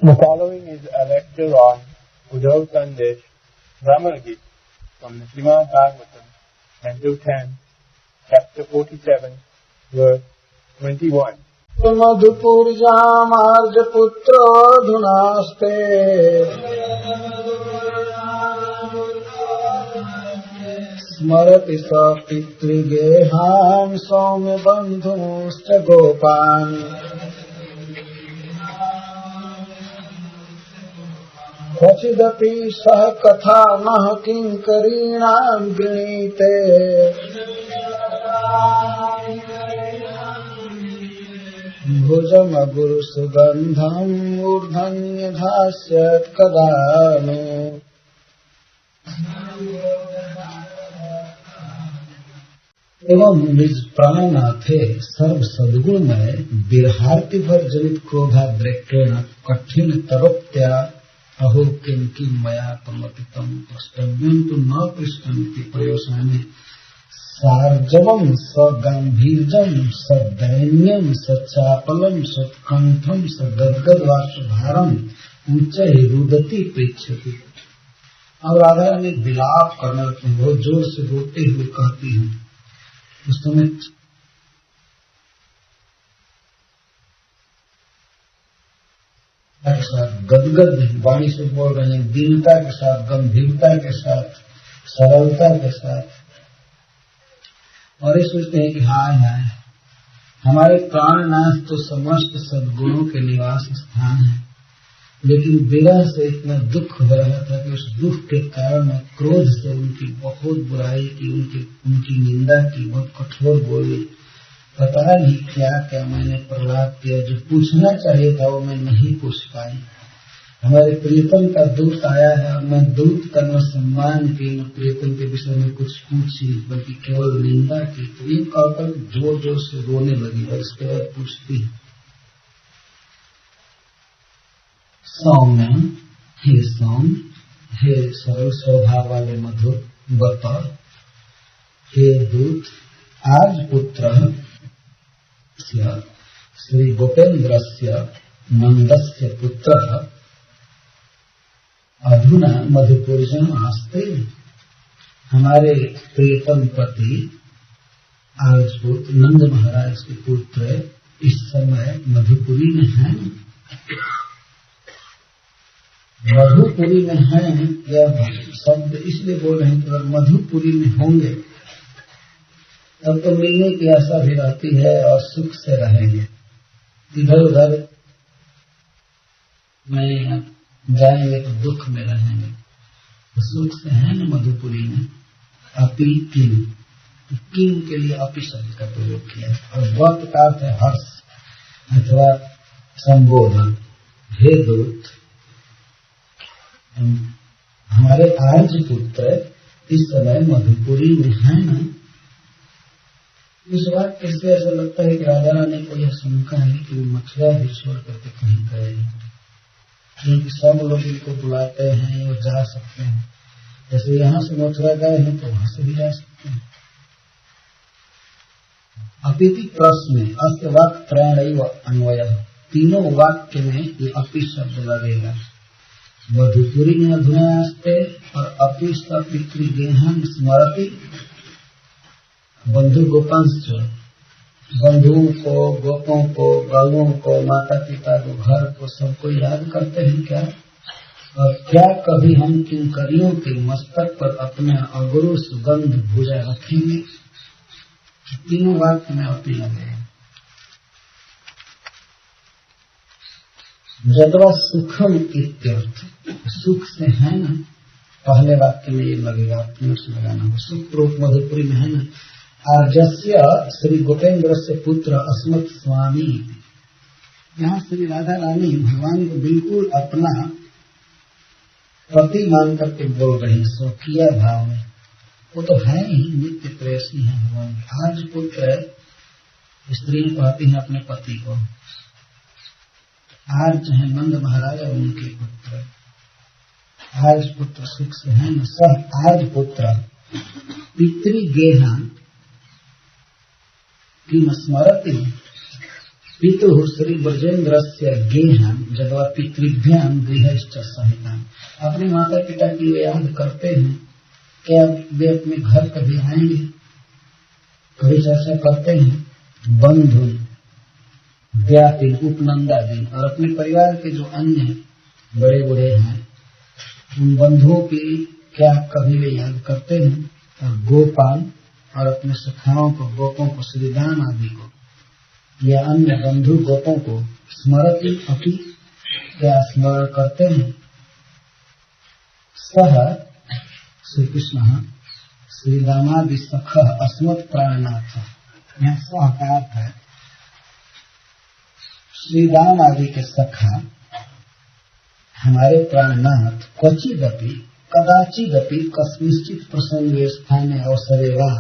The following is a lecture on Uddhav Sandesh, Brahmana Gita from the Srimad Bhagavatam, Canto 10, Chapter 47, Verse 21. मधुपुर्जामार्जपुत्रो धुनास्ते स्मरति स पितृगेहान् सौम्य बन्धुंश्च गोपान् क्वचिदपि सह कथा नः किङ्करीणां गृणीते भुजमगुरु सुगन्धम् ऊर्ध्वन्यधास्यत् कदा नो। एवं निज प्राणनाथे सर्व सद्गुणमय विरहार्ति भर जनित क्रोधाद्रेकेण कठिन तरोक्त्या अहो किं किं मया तमतितं पृष्टव्यं तु न पृष्टमिति प्रयोसाने सार्जवं सगाम्भीर्यं सदैन्यं सचापलं सत्कंठं सगद्गदवासुभारं उच्चैः रुदति पृच्छति। अब राधा ने विलाप करने लगते हैं, बहुत जोर से रोते हुए कहती हैं। उस समय के साथ गदगद वाणी से बोल रहे हैं, दीनता के साथ, गंभीरता के साथ, सरलता के साथ, और ये सोचते हैं कि हाय हाय हमारे प्राणनाथ तो समस्त सद्गुणों के निवास स्थान है, लेकिन विरह से इतना दुख हो रहा था कि उस दुख के कारण मैं क्रोध से उनकी बहुत बुराई की, उनकी निंदा की, बहुत कठोर बोली। पता नहीं क्या क्या मैंने प्रलाप किया, जो पूछना चाहिए था वो मैं नहीं पूछ पाई। हमारे प्रियतम का दूत आया है और मैं दूत का न सम्मान की, न प्रियतम के विषय में कुछ पूछी, बल्कि केवल निंदा की। तो ये कहकर जोर जोर से रोने लगी और इसके बाद पूछती है, सौम्य, हे सौम्य, हे सरल स्वभाव वाले मधुर, बता, हे दूत, आज पुत्र श्री गोपेन्द्रस्य नंदस्य पुत्र अधुना मधुपुरजन आस्ते। हमारे प्रियतम पति आजपुत नंद महाराज के पुत्र इस समय मधुपुरी में हैं। मधुपुरी में हैं, यह शब्द इसलिए बोल रहे हैं कि अगर मधुपुरी में होंगे तब तो मिलने की आशा भी रहती है और सुख से रहेंगे। इधर उधर में जाएंगे तो दुख में रहेंगे, तो सुख से है न मधुपुरी में। अपी किम, किम के लिए अपी शब्द का प्रयोग किया और वक्त का अर्थ है हर्ष अथवा संबोधन। हे दूत, हमारे आर्ज पुत्र इस समय मधुपुरी में है न। इस बात कैसे ऐसा लगता है कि राधा रानी को यह शंका है कि वो मथुरा भी छोड़ करके कहीं गए, क्योंकि सब लोग इनको बुलाते हैं और जा सकते हैं। जैसे यहाँ से मथुरा गए हैं तो वहां से भी जा सकते हैं। अपिति प्रश्न अस्य वाक्य त्रयणैव अन्वय, तीनों वाक्य में ये अपि शब्द लगेगा। मधुपुरी में अधुनास्ते और अपि स पितृगेहं स्मरति। बंधु गोपांश, बंधुओं को, गोपों को, गौओं को, माता पिता को, घर को, सबको याद करते हैं क्या? और क्या कभी हम किंकरियों के मस्तक पर अपना अगुरु सुगंध भुजा रखेंगे? तीनों वाक्य में अपनी लगे। जदवा सुखम इत्यर्थ, सुख से है ना, पहले वाक्य में ये लगेगा, अपने से लगाना हो। सुख रूप मधुपुरी में है ना। आर्जस्य श्री गोपेन्द्र से पुत्र अस्मत् स्वामी, यहाँ श्री राधा रानी भगवान को बिल्कुल अपना पति मान करके बोल रही, स्वकीय भाव में। वो तो है ही, नित्य प्रेयसी है भगवान। आज पुत्र स्त्री कहती है अपने पति को, आज है नंद महाराज और उनके पुत्र। आज पुत्र सुख से है न। सह आज पुत्र पितृगेहा किम स्मरति, पितुः श्री ब्रजेन्द्रस्य गेहं जगवा पितृभ्याम गृहश्च सहिताम। अपने माता पिता की वे याद करते हैं, क्या वे अपने घर कभी आएंगे, कभी चर्चा करते हैं। बंधु व्यापिन उपनंदादि, और अपने परिवार के जो अन्य बड़े बूढ़े हैं उन बंधुओं की क्या कभी वे याद करते हैं। और गोपाल, और अपने सखाओं को, गोपों को, श्रीदाम आदि को या अन्य बंधु गोपों को स्मरति अपि, क्या स्मरण करते हैं। सह श्री कृष्ण श्रीरामादि सख अस्मत् प्राणनाथ, यह सह का अर्थ है श्रीराम आदि के सखा हमारे प्राणनाथ। क्वचिदपि कदाचिदपि कस्मिंश्चित् प्रसंगे स्थाने अवसरे वा,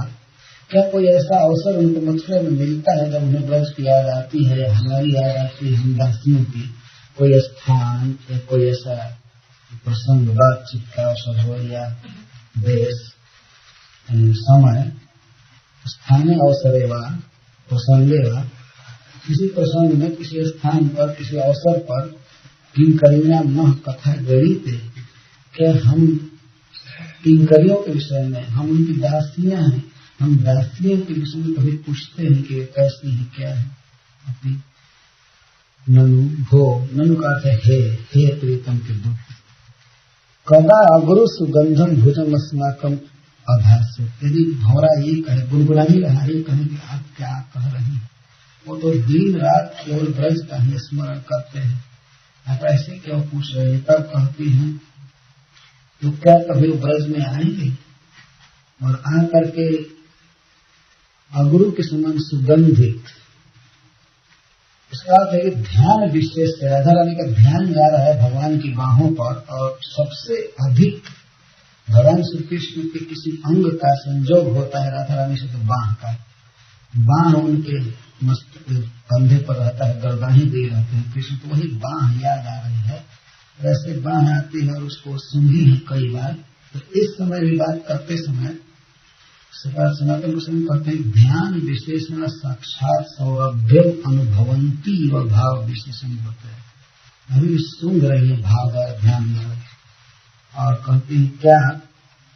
क्या कोई ऐसा अवसर उनको मथुरा में मिलता है जब उन्हें ब्रज की याद आती है, हमारी याद आती है, हम दासियों की, कोई स्थान या कोई ऐसा प्रसंग बातचीत का अवसर हो या देश समय, स्थानीय अवसरे वा प्रसंगे वा, किसी प्रसंग में किसी स्थान पर किसी अवसर पर किंकरीना मह कथा गणित, क्या हम किंकरियों के विषय में, हम उनकी दासियां हैं, हम दासियों के विषय में कभी पूछते हैं कि वे कैसी है, क्या है अपनी। ननु भो, ननु का अर्थ है हे प्रीतम के दुख। कदा अगुरु सुगंधम भुजम अस्माकम अधास्य, यदि भौरा ये कहे, गुनगुना ही रहा, ये कहे कि आप क्या कह रही हैं, वो तो दिन रात केवल ब्रज का ही स्मरण करते हैं, आप ऐसे क्यों पूछ रहे हैं। तब कहती हैं तो क्या कभी वो ब्रज में आएंगे और आकर के अगुरु के समान सुगंधित, इसका अर्थ है कि ध्यान विशेष से राधा रानी का ध्यान जा रहा है भगवान की बाहों पर, और सबसे अधिक भगवान श्री कृष्ण के किसी अंग का संयोग होता है राधा रानी से तो बाह का। बाह उनके कंधे पर रहता है, गर्दाही दे रहते हैं कृष्ण, तो वही बाह याद आ रही है। वैसे बाह आती है और उसको सुनी है कई बार। तो इस समय भी बात करते समय सनातन गोस्वामी कहते हैं ध्यान विशेषण साक्षात सौरभ्य अनुभवंती व भाव विशेषण होता है। अभी सुन रही है भाव ध्यान में, और कहते हैं क्या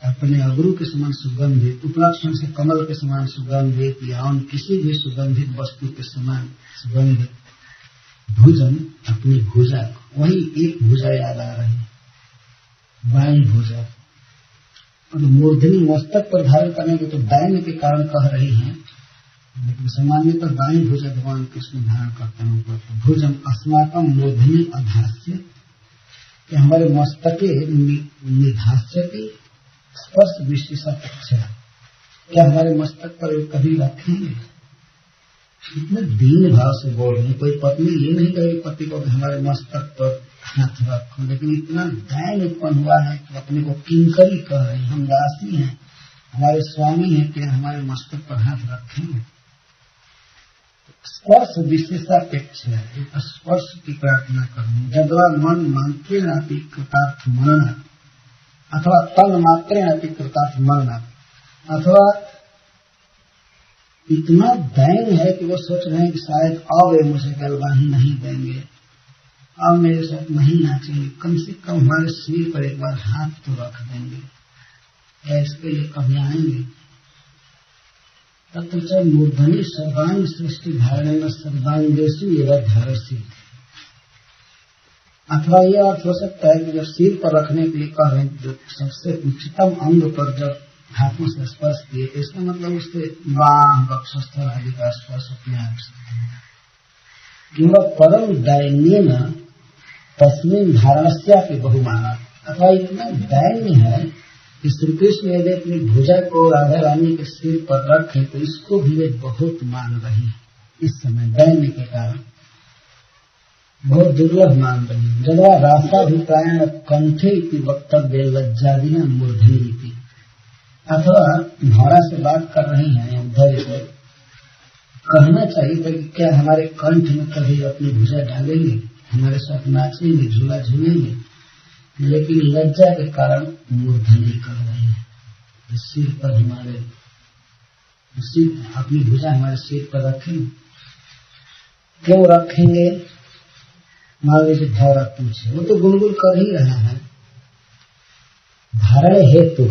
अपने अगुरु के समान सुगंधित, उपलक्षण से कमल के समान सुगंधित या उन किसी भी सुगंधित वस्तु के समान सुगंधित। भुजन, अपनी भुजा, वही एक भुजा याद आ रही है, बाईं भुजा, और मूर्धनी मस्तक पर धारण करने के तो दाहिने के कारण कह रही हैं, लेकिन सामान्यतः तो दाईं भुजा भगवान कृष्ण धारण करते हैं ऊपर। तो भुजम अस्माकम मूर्धनी अधास्य, कि हमारे मस्तके निधास्य की स्पर्श विशेषापेक्षा, क्या हमारे मस्तक पर कभी रखेंगे। इतने दीन भाव से बोल रहे हैं। कोई पत्नी ये नहीं कहेगी पति को कि हमारे मस्तक पर हाथ रखो, लेकिन इतना दैन्य उत्पन्न हुआ है कि अपने को किंकरी कह रहे हैं, हम दासी हैं, हमारे स्वामी हैं, कि हमारे मस्तक पर हाथ रखेंगे। स्पर्श विशेषापेक्षा, स्पर्श की प्रार्थना करनी। जदवा मन मात्रेण अपि कृतार्थ मनना, अथवा तन मात्रेण अपि कृतार्थ मनना, अथवा इतना दैन्य है कि वो सोच रहे हैं कि शायद अब वे मुझे गलवाही नहीं देंगे, अब मेरे साथ नहीं नाचेंगे, कम से कम हमारे सिर पर एक बार हाथ तो रख देंगे, या इसके लिए कभी आएंगे। तब तो मूर्धनी सर्वांग सृष्टि धारण सर्वांगेशु एवं धारसी, अथवा ये अर्थ हो सकता है कि जब सिर पर रखने के लिए कह रहे हैं, जो सबसे उच्चतम अंग पर जब हाथों से स्पर्श किए, तो इसका मतलब उससे बाह वक्षस्थल आदि का स्पर्श अपने आप से किंवा परम दैन्य तस्मिन धारणस्या के बहुमाना, अथवा इतना दैन्य है कि श्री कृष्ण यदि अपनी भुजा को राधा रानी के सिर पर रखे तो इसको भी वे बहुत मान रही है। इस समय दैन्य के कारण बहुत दुर्लभ मान रही है। जदवा रासाभिप्रायण कंठे की वक्तव्य लज्जादिना मूर्धनी, अथवा भाड़ा से बात कर रही हैं उद्धव से, कहना चाहिए था कि क्या हमारे कंठ में कभी अपनी भुजा डालेंगे, हमारे साथ नाचेंगे, झूला झूलेंगे, लेकिन लज्जा के कारण मूर्धनी कर रहे हैं। सिर पर हमारे सिर, अपनी भुजा हमारे सिर पर रखें। क्यों रखेंगे? मान लीजिए भौरा पूछे, वो तो गुनगुन कर ही रहा है। धारण हेतु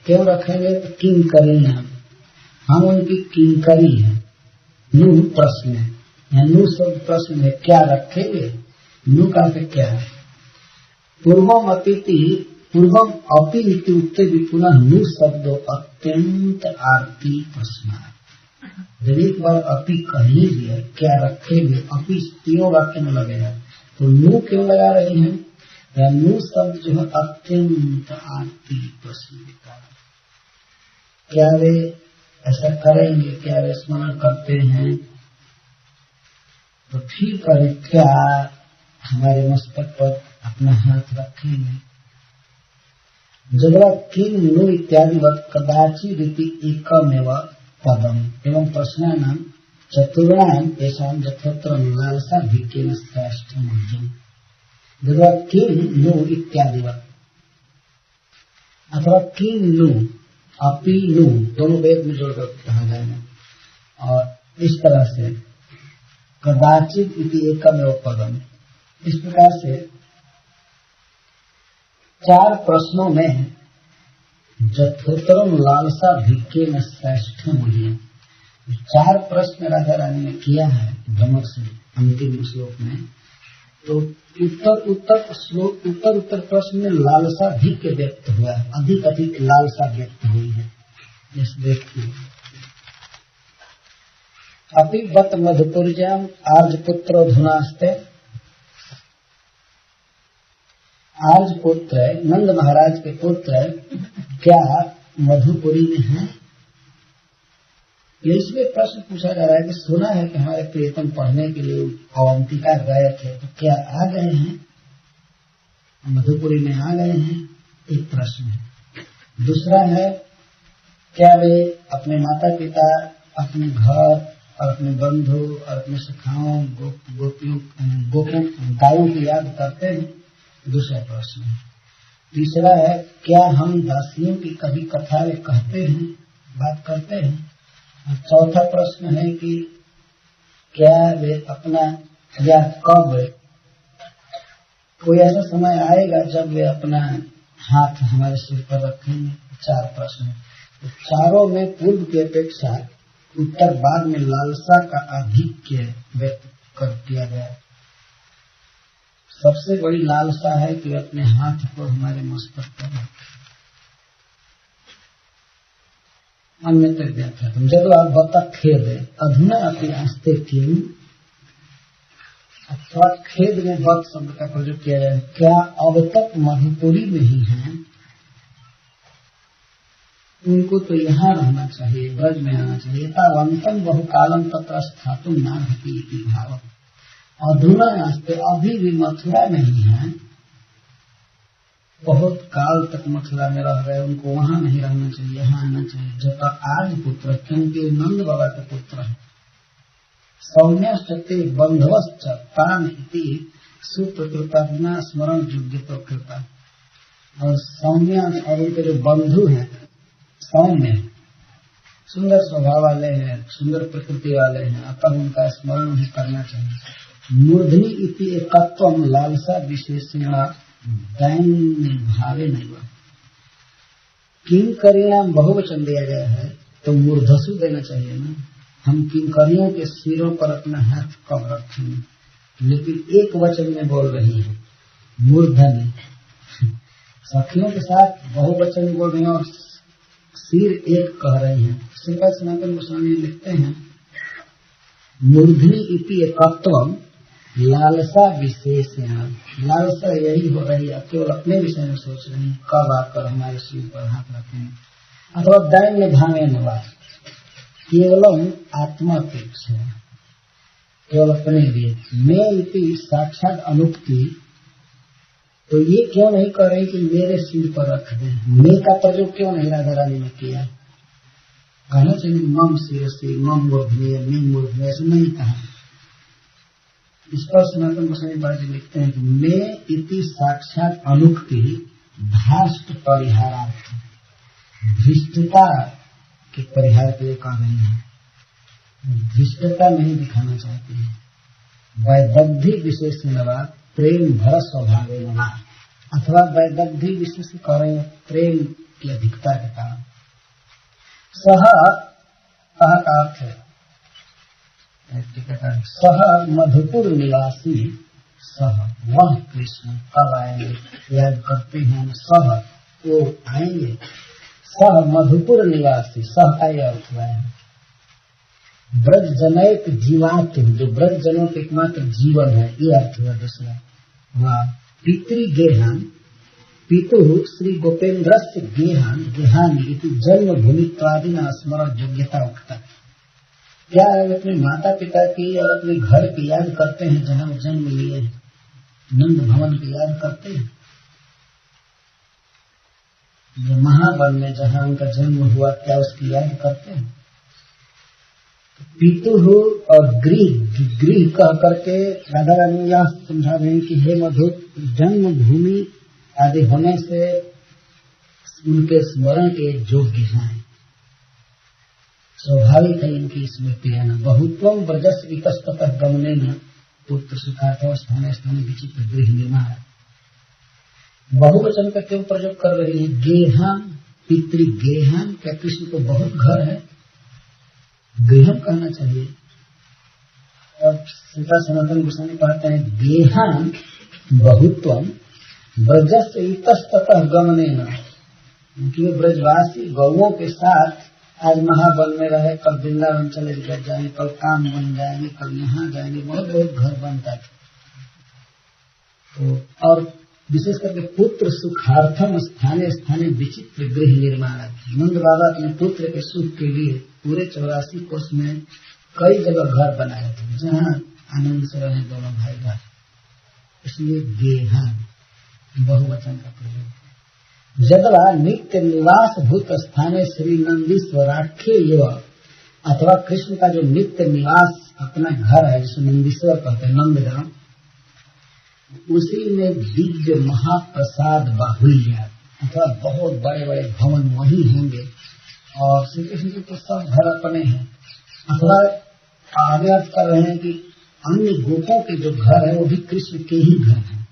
क्यों रखेंगे? तो किंकरी हम उनकी किंकरी है। नू प्रश्न है, यहाँ नू शब्द प्रश्न है, क्या रखेंगे? नू का अर्थ क्या है? पूर्वम अतिथि पूर्वम अपि इति उक्ते पुनः नु शब्दो अत्यंत आरती प्रश्न। जब एक बार अपि कह ही दिया, क्या रखेंगे, अपि तीनों वाक्य में लगेगा, तो नु क्यों लगा रही है? या नु शब्द जो है अत्यंत आरती प्रश्न का, क्या वे ऐसा करेंगे, क्या वे स्मरण करते हैं? तो ठीक करे, क्या हमारे मस्तक पर अपना हाथ रखेंगे? जगह किम नु इत्यादि वक्त कदाचित रीति एकमेव पदम एवं प्रश्नानाम चतुर्णाम एसाम यथोत्र लालसा भिक्केन श्रेष्ठ मध्यम। जगह किम नु इत्यादि वक्त अथवा किम नु अपि नु दोनों वेद में जोड़कर कहा जाएगा। और इस तरह से कदाचित इति एकमेव पदम, इस प्रकार से 4 प्रश्नों में जथोत्तरम लालसा भिक्के में श्रेष्ठ मुझे 4 प्रश्न राधा रानी ने किया है भ्रमर से अंतिम श्लोक में। तो उत्तर प्रश्न में लालसा भिक्के व्यक्त हुआ है, अधिक अधिक लालसा व्यक्त हुई है। इस देखिए, अपि बत मधुपुर्जाम आर्यपुत्र धुनास्ते, आर्ज पुत्र नंद महाराज के पुत्र क्या मधुपुरी में हैं? ये इसलिए प्रश्न पूछा जा रहा है कि सुना है कि हमारे प्रियतम पढ़ने के लिए अवंतिका गए थे, तो क्या आ गए हैं, मधुपुरी में आ गए हैं? एक प्रश्न है। दूसरा है, क्या वे अपने माता पिता, अपने घर और अपने बंधु और अपने सखाओं गोपियों गायों की याद करते हैं? दूसरा प्रश्न है। तीसरा है, क्या हम दासियों की कभी कथा वे कहते हैं, बात करते हैं? और चौथा प्रश्न है कि क्या वे अपना या कब कोई ऐसा समय आएगा जब वे अपना हाथ हमारे सिर पर रखेंगे? 4 प्रश्न है। तो चारों में पूर्व की अपेक्षा उत्तर बाद में लालसा का आधिक्य व्यक्त कर दिया गया। सबसे बड़ी लालसा है कि अपने हाथ को हमारे मस्तक पर रखें। अन्यत्र व्याख्या जब आप बता खेद अधुना अपनी आस्ते क्यों, अथवा खेद में बत शब्द का प्रयोग किया जाए, क्या अब तक मधुपुरी में ही हैं? उनको तो यहाँ रहना चाहिए, ब्रज में आना चाहिए। तावंतम बहुकालम तत्र स्थातुम नार्हति भाव। अधुना आस्ते अभी भी मथुरा में ही है, बहुत काल तक मथुरा में रह गए, उनको वहाँ नहीं रहना चाहिए, यहाँ आना चाहिए। जब तक आज पुत्र, क्योंकि नंद बाबा के पुत्र है। सौम्यश्चते बंधवश्च तान इति सुप्रकृताज्ञा स्मरण योग्य तो कृता। और सौम्य और उनके जो बंधु हैं, सौम्य सुंदर स्वभाव वाले हैं, सुंदर प्रकृति वाले हैं, अतः उनका स्मरण भी करना चाहिए। मूर्धनि इति एकत्वम लालसा विशेषण दैन्य भावे नहीं। किंकरियां बहुवचन दिया गया है तो मूर्धसु देना चाहिए ना। हम किंकरियों के सिरों पर अपना हाथ कब रखेंगे? लेकिन एक वचन में बोल रही है मूर्धनि, सखियों के साथ बहुवचन बोल रही है और सिर एक कह रही है। श्रीपाद सनातन गोस्वामी लिखते हैं मूर्धनि इति एकत्वम लालसा विशेष है। लालसा यही हो रही है, केवल अपने विषय में सोच रही है, कब आकर हमारे सिर पर हाथ रखेंगे। अथवा दैन्य भावे निवास, केवलम आत्मापेक्षा, केवल अपने लिए। मैं इति साक्षात अनुक्ति, तो ये क्यों नहीं कर रही कि मेरे सिर पर रख दें? मैं का प्रयोग क्यों नहीं राधा रानी ने किया? कहना चाहिए मम शिरसी मम मूर्धनि मैं मूर्धनि, ऐसे नहीं कहा। इस पर सनातन गोस्वामी जी लिखते हैं कि मैं इति साक्षात अनुक्ति धाष्ट परिहारार्थ, धृष्टता के परिहार के लिए कह रही है। धृष्टता नहीं दिखाना चाहती है, वैदग्धि विशेषण वा प्रेम भर स्वभावेन वा, अथवा वैदग्धि विशेष करें प्रेम की अधिकता के कारण। सह का अर्थ है सह मधुपुर निवासी, सह वह कृष्ण कब आएंगे, याद करते हैं सह वो आएंगे। सह मधुपुर निवासी, सह का यह अर्थ है ब्रज जनैक जीवात्म, जो ब्रज जनों के एकमात्र जीवन है, ये अर्थ हुआ। दूसरा वह पितृगेहान, पितु श्री गोपेन्द्र से गेहान, गेहानी इति जन्म भूमित्वादि न स्मरण योग्यता उठता। क्या अपने माता पिता की और अपने घर की याद करते हैं जहाँ जन्म लिए, नंद भवन की याद करते हैं, जो महावन में जहाँ उनका जन्म हुआ क्या उसकी याद करते हैं। पितु और गृह कह करके राधा रानी यह समझा रहे हैं कि हे मधु, जन्म भूमि आदि होने से उनके स्मरण के योग्य हैं, स्वाभाविक है इनकी स्मृति है न। बहुत्वम ब्रजस विकस्ततः गमने न पुत्र सुखार्थ स्थान स्थान विचित्र गृह निर्माण। बहुवचन का क्यों प्रयोग कर रही है? गेहान, पितृगेहान, क्या कृष्ण को बहुत घर है? गृहम कहना चाहिए। और सीता सनातन गोस्वामी कहते हैं गेहान बहुत्वम ब्रजस इतस्ततः गमने न, क्योंकि ब्रजवासी गौओं के साथ आज महावन में रहे, कल वृंदावन चले जाएंगे, कल काम बन जाएंगे, कल यहाँ जाएंगे, बहुत बहुत घर बनता है। तो और विशेष करके पुत्र सुखार्थम स्थाने स्थाने विचित्र गृह निर्माण। नंद बाबा अपने पुत्र के सुख के लिए पूरे 84 कोष में कई जगह घर बनाए थे जहाँ आनंद से रहे दोनों भाई भाई। इसलिए गेहान बहुवचन का प्रयोग। जदवा नित्य निवास भूत स्थाने श्री नंदीश्वराख्य युवा, अथवा कृष्ण का जो नित्य निवास अपना घर है जिसे नंदीश्वर कहते हैं, नंदग्राम, उसी में दिव्य महाप्रसाद बाहुल्य, अथवा बहुत बड़े बड़े भवन वही होंगे। और श्री कृष्ण जी के सब घर अपने हैं। अथवा आगे अर्थ कर रहे हैं कि अन्य गोपों के जो घर है वो भी कृष्ण के ही घर हैं।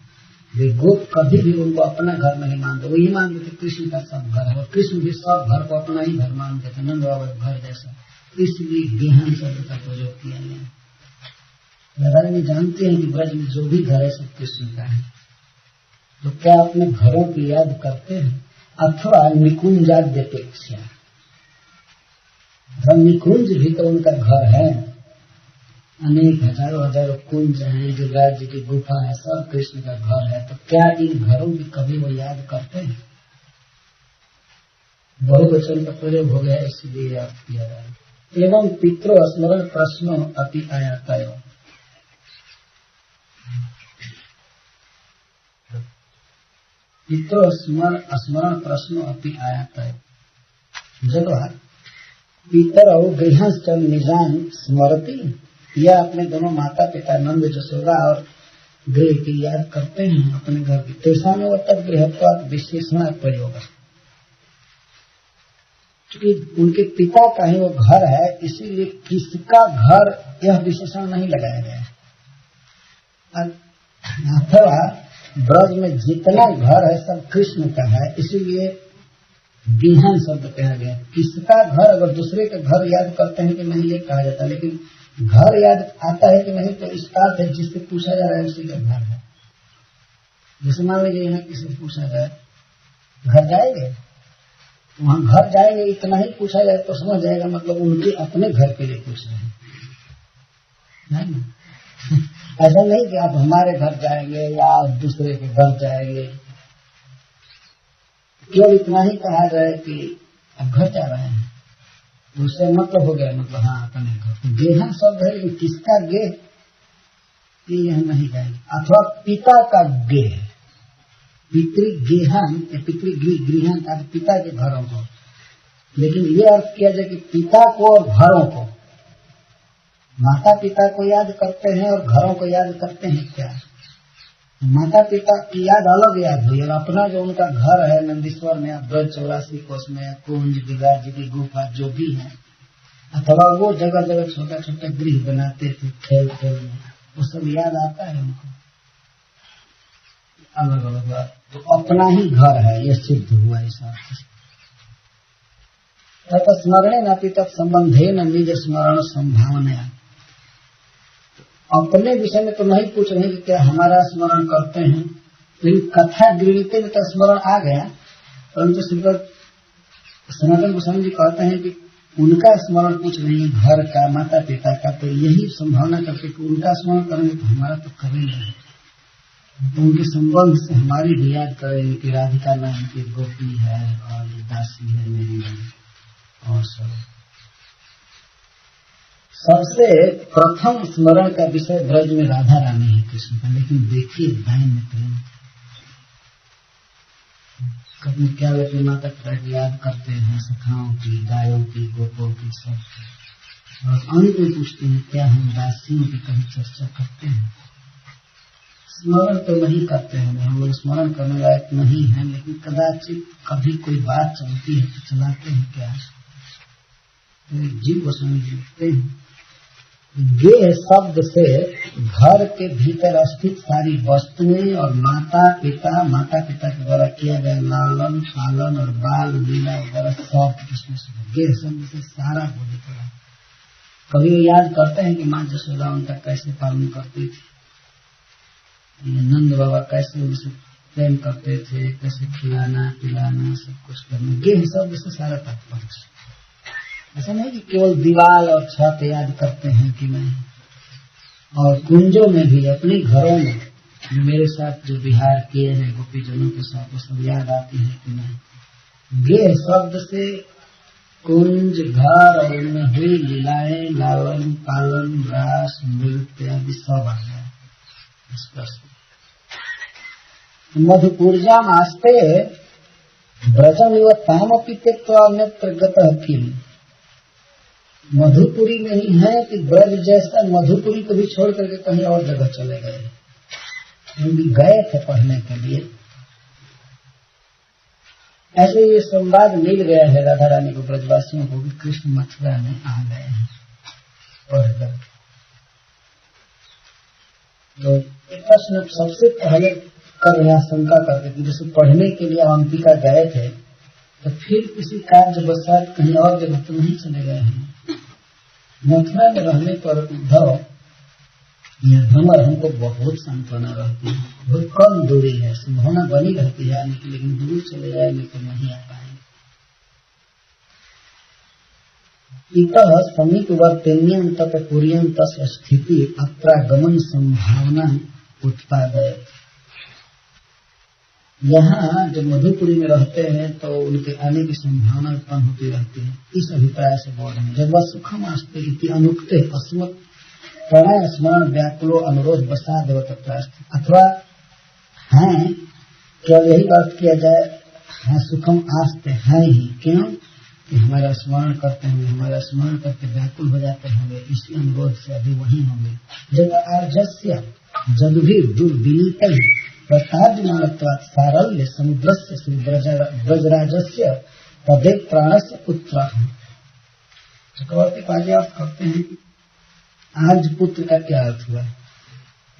वे गोप कभी भी उनको अपना घर नहीं मानते, वही मानते थे कृष्ण का सब घर है, और कृष्ण भी सब घर को अपना ही घर मानते थे, नंद बाबा घर जैसा। इसलिए गेहान शब्द का प्रयोग किया गया। राधा रानी जानते हैं कि ब्रज में जो भी घर है सब कृष्ण का है, तो क्या अपने घरों की याद करते हैं? अथवा निकुंजाद्यपेक्षा, निकुंज भी तो उनका घर है, अनेक हजारों हजारों कुंज हैं, गिरिराज जी की गुफा है, सब कृष्ण का घर है। तो क्या इन घरों की कभी वो याद करते हैं? बहुवचन का प्रयोग हो गया, इसलिए याद किया जाए। एवं पितरो स्मरण प्रश्नो अपि आयाता है, पितरो स्मरण प्रश्नो अपि आयाता है। जब पितर और गृहस्थ निजान स्मरती, या अपने दोनों माता पिता नंद जसोदा और गृह की याद करते हैं अपने घर की। तेषा में वो तब गृहत्वाद विशेषण प्रयोग, क्योंकि उनके पिता का ही वो घर है, इसीलिए किसका घर यह विशेषण नहीं लगाया गया। अथवा ब्रज में जितना घर है सब कृष्ण का है, इसीलिए गिहान शब्द कहा गया। किसका घर, अगर दूसरे का घर याद करते हैं कि नहीं ये कहा जाता, लेकिन घर याद आता है कि नहीं तो इसका अर्थ है जिससे पूछा जा रहा है उसी का घर है। जैसे मान लीजिए यहाँ किसी से पूछा जाए घर जाएंगे, वहाँ घर जाएंगे इतना ही पूछा जाए तो समझ जाएगा मतलब उनके अपने घर के लिए पूछ रहे हैं, नहीं ना? ऐसा नहीं कि आप हमारे घर जाएंगे या आप दूसरे के घर जाएंगे, केवल इतना ही कहा जाए कि अब घर जा रहे हैं, उससे मतलब हो गया मतलब हाँ अपने घर। गेहन शब्द है, लेकिन किसका गेह यह नहीं जाएगा। अथवा पिता का गेह, पितृगेहन या पितृगृहन का पिता के घरों को, लेकिन ये अर्थ किया जाए कि पिता को और घरों को, माता पिता को याद करते हैं और घरों को याद करते हैं। क्या माता पिता की याद अलग याद हुई, और अपना जो उनका घर है नंदीश्वर में, ब्रज 84 कोष में, कुंज गिरिराज जी की गुफा जो भी है, अथवा वो जगह जगह छोटा छोटा गृह बनाते थे खेल खेल में, वो सब याद आता है उनको। अलग अलग बात तो अपना ही घर है, ये सिद्ध हुआ इस अर्थ से। तत् स्मरणे नापि तत् संबंधे न निज स्मरण संभावना। अपने विषय में तो नहीं पूछ रहे कि क्या हमारा स्मरण करते हैं, लेकिन कथा गिरते में तो स्मरण आ गया। परंतु श्रीपद सनातन गोस्वामी जी कहते हैं कि उनका स्मरण पूछ रहे हैं, घर का, माता पिता का, तो यही संभावना करके कि उनका स्मरण करेंगे तो हमारा तो करेंगे, तो उनके संबंध से हमारी भी याद करेंगे कि राधिका नाम की गोपी है और दासी है मेरी। और सबसे प्रथम स्मरण का विषय ब्रज में राधा रानी है कृष्ण का, लेकिन देखिए दैन्य प्रेम। कभी क्या वे अपनी माता पिता की याद करते हैं, सखाओं की, गायों की, गोपों की, सब। और अंत में पूछते हैं क्या हम दासियों की कभी चर्चा करते हैं? स्मरण तो नहीं करते हैं, हम लोग स्मरण करने लायक नहीं है, लेकिन कदाचित कभी कोई बात चलती है तो चलाते हैं क्या। जीव गोस्वामी जी लिखते हैं, गेह शब्द से घर के भीतर स्थित सारी वस्तुएं और माता पिता के द्वारा किया गया लालन पालन और बाल लीला वगैरह सब इसमें से गेह शब्द से सारा बोली पड़ा। कभी वो याद करते हैं कि माँ जसोदा उनका कैसे पालन करती थी, नंद बाबा कैसे उनसे प्रेम करते थे, कैसे खिलाना पिलाना सब कुछ करना। गेह शब्द से सारा तात्पर्य। ऐसा नहीं कि केवल दीवार और छत याद करते हैं कि नहीं, और कुंजों में भी, अपने घरों में मेरे साथ जो विहार किए हैं गोपीजनों के साथ, वो सब याद आती है कि नहीं। गेह शब्द से कुंज, घर और उनमें हुई लीलाएं, लालन पालन, रास, नृत्य आदि सब आ गया। मधुपूर्जा आस्ते ब्रजम इव तामपि त्यक्त्वा अन्यत्र गतः किम। मधुपुरी नहीं है कि ब्रज जैसा मधुपुरी को भी छोड़ करके कहीं और जगह चले गए, क्योंकि गए थे पढ़ने के लिए। ऐसे ये संवाद मिल गया है राधा रानी को, ब्रजवासियों को, कि कृष्ण मथुरा में आ गए हैं पढ़कर। तो एक प्रश्न सबसे पहले कर रहा शंका करते कि जैसे पढ़ने के लिए अवंतिका गए थे, तो फिर किसी कार्य वसात कहीं और जगह तो नहीं चले गए हैं। मथुरा में रहने पर उद्धव या भ्रमर हमको बहुत सांत्वना रहती है, बहुत कम दूरी है, संभावना बनी रहती है आने की, लेकिन दूर चले जाएंगे तो नहीं आ पाएंगे। इतः समीपवर्तिन्यं तत्पुर्यं तस्य स्थिति अत्रागमन संभावना उत्पादयत्। यहाँ जब मधुपुरी में रहते हैं तो उनके आने की संभावना उत्पन्न होती रहती है, इस अभिप्राय से बोल रहे हैं। जब वह सुखम आस्ते इति अनुक्ते अस्मत् प्रणय स्मरण व्याकुलो अनुरोध बसा देवतप्रास्थ। अथवा है केवल यही अर्थ किया जाए, है सुखम आस्ते है ही, क्यों कि हमारा स्मरण करते होंगे, हमारा स्मरण करके व्याकुल हो जाते होंगे, इसी अनुरोध से अभी वही होंगे। जब आर्जस्य जब भी दुर्विनीत प्रताज्ञानत्वात् सारल्य समुद्रस्य श्री ब्रजराजस्य तदे प्राणस्य पुत्र। चक्रवर्ती पाजी अर्थ करते हैं कि आर्ज पुत्र का क्या अर्थ हुआ।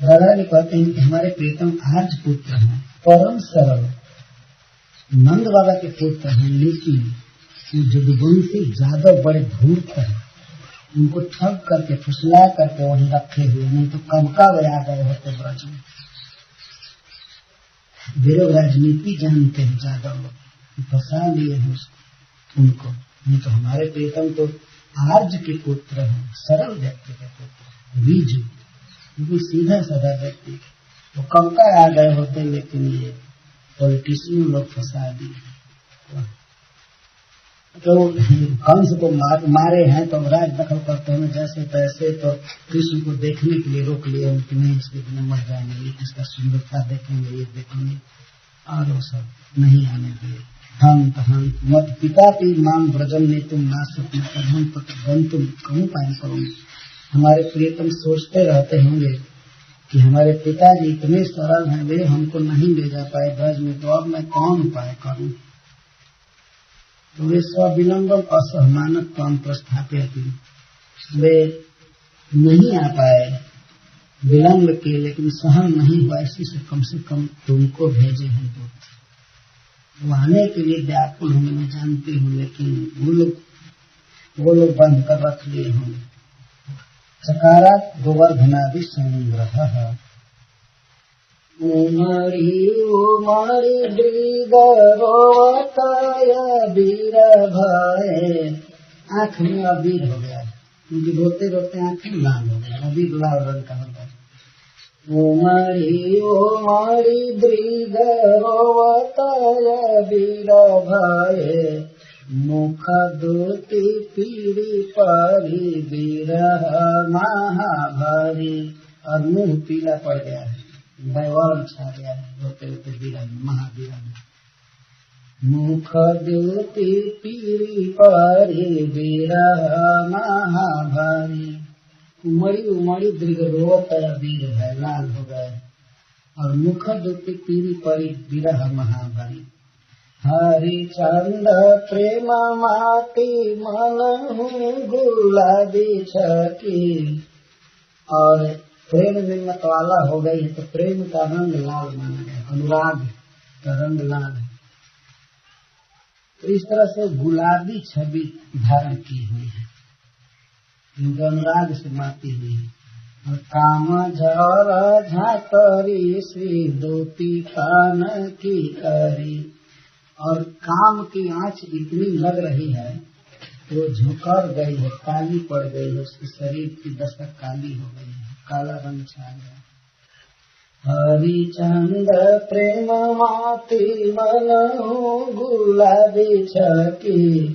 राधा ने कहते हैं कि हमारे प्रीतम आर्ज पुत्र हैं, परम सरल नंद बाबा के पुत्र हैं, लेकिन जदुवंशी ज्यादा बड़े धूर्त हैं, उनको ठग करके फुसला करके वहीं रखे हुए, नहीं तो कमका आ गए होते ब्रज में। वे लोग राजनीति जानते हैं ज्यादा, लोग फंसा लिए हैं उनको, नहीं तो हमारे प्रीतम तो आर्ज के पुत्र हैं, सरल व्यक्ति के पुत्र, बीज बिल्कुल सीधा साधा व्यक्ति, तो कमका आ गए होते, लेकिन ये पॉलिटिशियन लोग फंसा दिए। तो कंस को मारे हैं तो राज दखल करते हैं जैसे तैसे, तो कृष्ण को देखने के लिए रोक लिए कि नहीं इसके बिना मर जाएंगे, इसका सुंदरता देखेंगे, ये देखेंगे, और वो सब नहीं आने दिए। हम मत पिता की मांग ब्रजम ने तुम ना सकते कदम पन तुम कहूँ पाए करो। हमारे प्रियतम सोचते रहते होंगे कि हमारे पिताजी इतने सरल हैं, वे हमको नहीं ले जा पाए ब्रज में, तो अब मैं कौन उपाय करूं। तो वे स्विलंबम असहमानक काम प्रस्थापित, वे नहीं आ पाए विलम्ब किए, लेकिन सहन नहीं हुआ, इसी से कम तुमको भेजे हैं दूत। वो आने के लिए व्याकुल होंगे मैं जानती हूँ, लेकिन वो लोग बंद कर रख लिए होंगे। सकारात गोवर्धनादि संग्रह। उमड़ी उमड़ी दृग रोवताय वीर भय। आँख में अबीर हो गया, क्योंकि रोते रोते आँखें लाल हो गया, अबीर लाल रंग का होता है। उमड़ी उमड़ी दृग रोवताय वीर भय। मुख दूती पीड़ी परी विरह महाभारी। और मुंह पीला पड़ गया है, वैवर्ण छा गया है, रोते रोते विरह महावीर। मुख दूती पीड़ी परी विरह महाभारी। उमड़ी उमड़ी दृग रोवत वीर है, लाल हो गए। और मुख दूती पीड़ी परी विरह महाभारी। हरिचंद प्रेम माटी मन गुलाबी छकी। और प्रेम में मतवाला हो गई है, तो प्रेम का रंग लाल माना गया, अनुराग का रंग लाल है। तो इस तरह से गुलाबी छवि धारण की हुई है, क्योंकि अनुराग से माती हुई है। और काम झर झाकरी श्री दूती कान की करी। और काम की आँच इतनी लग रही है कि वो झुकर गई है, काली पड़ गई है, उसके शरीर की दशा काली हो गई है, काला रंग छा गया। हरिचंद प्रेम माती मन गुलाबी छकी।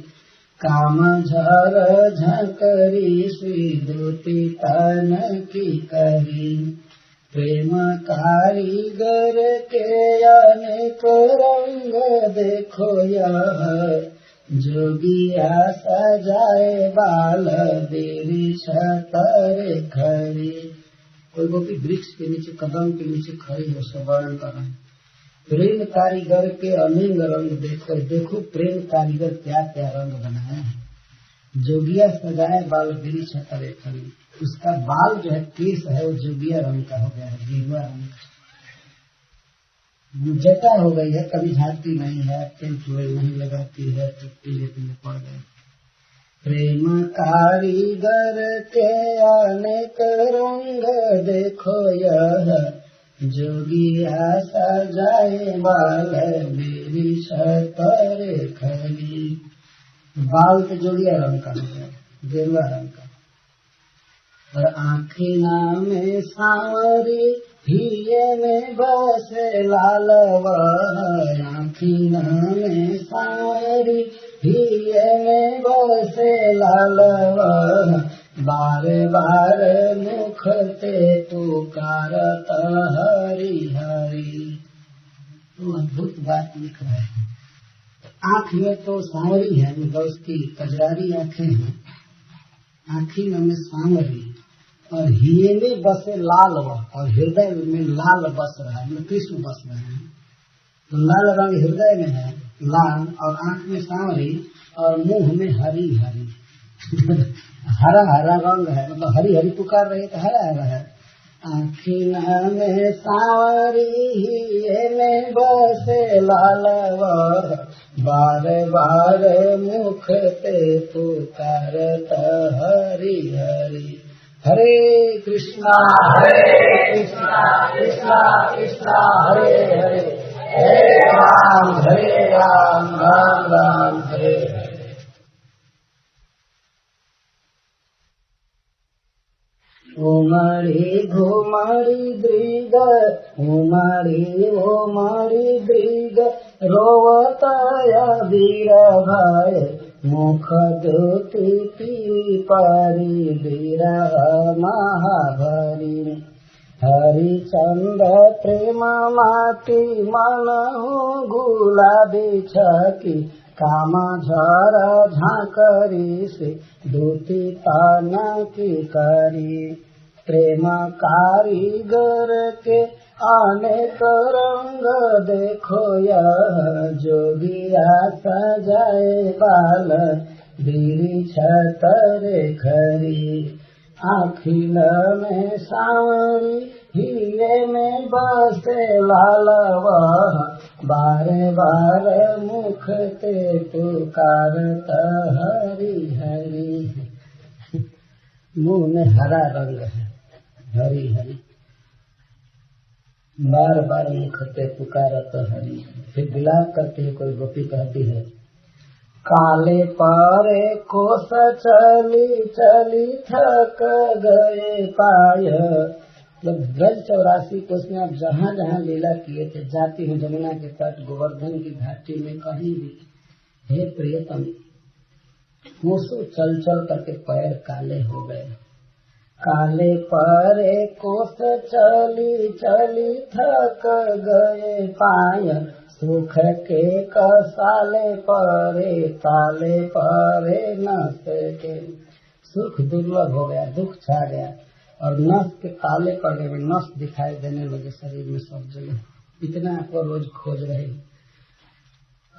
काम झर झकरी श्री दूती तन की करी। प्रेम कारीगर के अनेक रंग देखो यह। जोगिया सजाए बाल वृक्ष तर खड़ी। कोई गोपी वृक्ष के नीचे, कदम के नीचे खड़ी हो, सब वर्णन कर रहे हैं। प्रेम कारीगर के अनेक रंग देखो, देखो प्रेम कारीगर क्या क्या रंग बनाए हैं। जोगिया सजाए बाल वृक्ष तर खड़ी। उसका बाल जो है, केस है, वो जोगिया रंग का हो गया है, गेरुआ रंग का। जटा हो गई है, कभी झाड़ती नहीं है, तेल चूड़े नहीं लगाती है, तो पीले पीले पड़ गए। प्रेम कारीगर के अनेक रंग देखो यह। जोगिया सजाए बाल वृक्ष तर खड़ी। बाल तो जोगिया रंग का हो गया, गेरुआ रंग का। और आँखिना में सांवरी हिये में बसे लाल वह। आँखिना में सांवरी हिये में बसे लाल वह। बारे बारे मुख ते पुकारत हरि हरि। तो अद्भुत बात लिख रहे हैं। आँख में तो सांवरी है, मतलब उसकी कजरारी आँखें हैं, आँखिना में सांवरी। और हिये में बसे लाल वह, और हृदय में लाल बस रहा है, कृष्ण बस रहे हैं। तो लाल रंग हृदय में है, लाल, और आँख में सांवरी, और मुंह में हरी हरी। हरा हरा रंग है, मतलब हरी हरी पुकार रही तो हरा हरा है। आँखिना में सांवरी हिये में बसे लाल वह। बारे बारे मुख ते पुकारत हरि हरि। हरे कृष्णा कृष्णा कृष्णा हरे हरे, हरे राम राम राम हरे हरे। उमड़ी घुमड़ी दृग, उमड़ी उमड़ी दृग रोवताय वीर भय। मुख दूती पीड़ी परी विरह महाभारी। हरिचंद प्रेम माटी मन गुलाबी छकी। काम झर झाकरी से दूती तन की करी। प्रेम कारीगर के अनेक रंग देखो यह। जोगिया सजाए बाल वृक्ष तर खरी। अखिल में सांवरी हीरे में बसे लालवा, बारे बारे मुख ते पुकारत हरि हरि। मुंह में हरा रंग है, हरि हरि, बार बार मुख ते पुकारत हरि। फिर विलाप करती है कोई गोपी, कहती है काले पारे कोस चली चली थक गए पाय। जब ब्रज 84 कोस में आप जहाँ जहाँ लीला किए थे, जाती हूँ जमुना के तट, गोवर्धन की घाटी में, कहीं भी, हे प्रियतम, कोसों चल चल करके पैर काले हो गए। काले पारे कोस चली चली थक गए पाय, सुख के कसाले परे ताले परे नस के। सुख दुर्लभ हो गया, दुख छा गया, और नस के ताले पड़ गए, नस दिखाई देने लगे शरीर में सब जगह। इतना आपको रोज खोज रहे।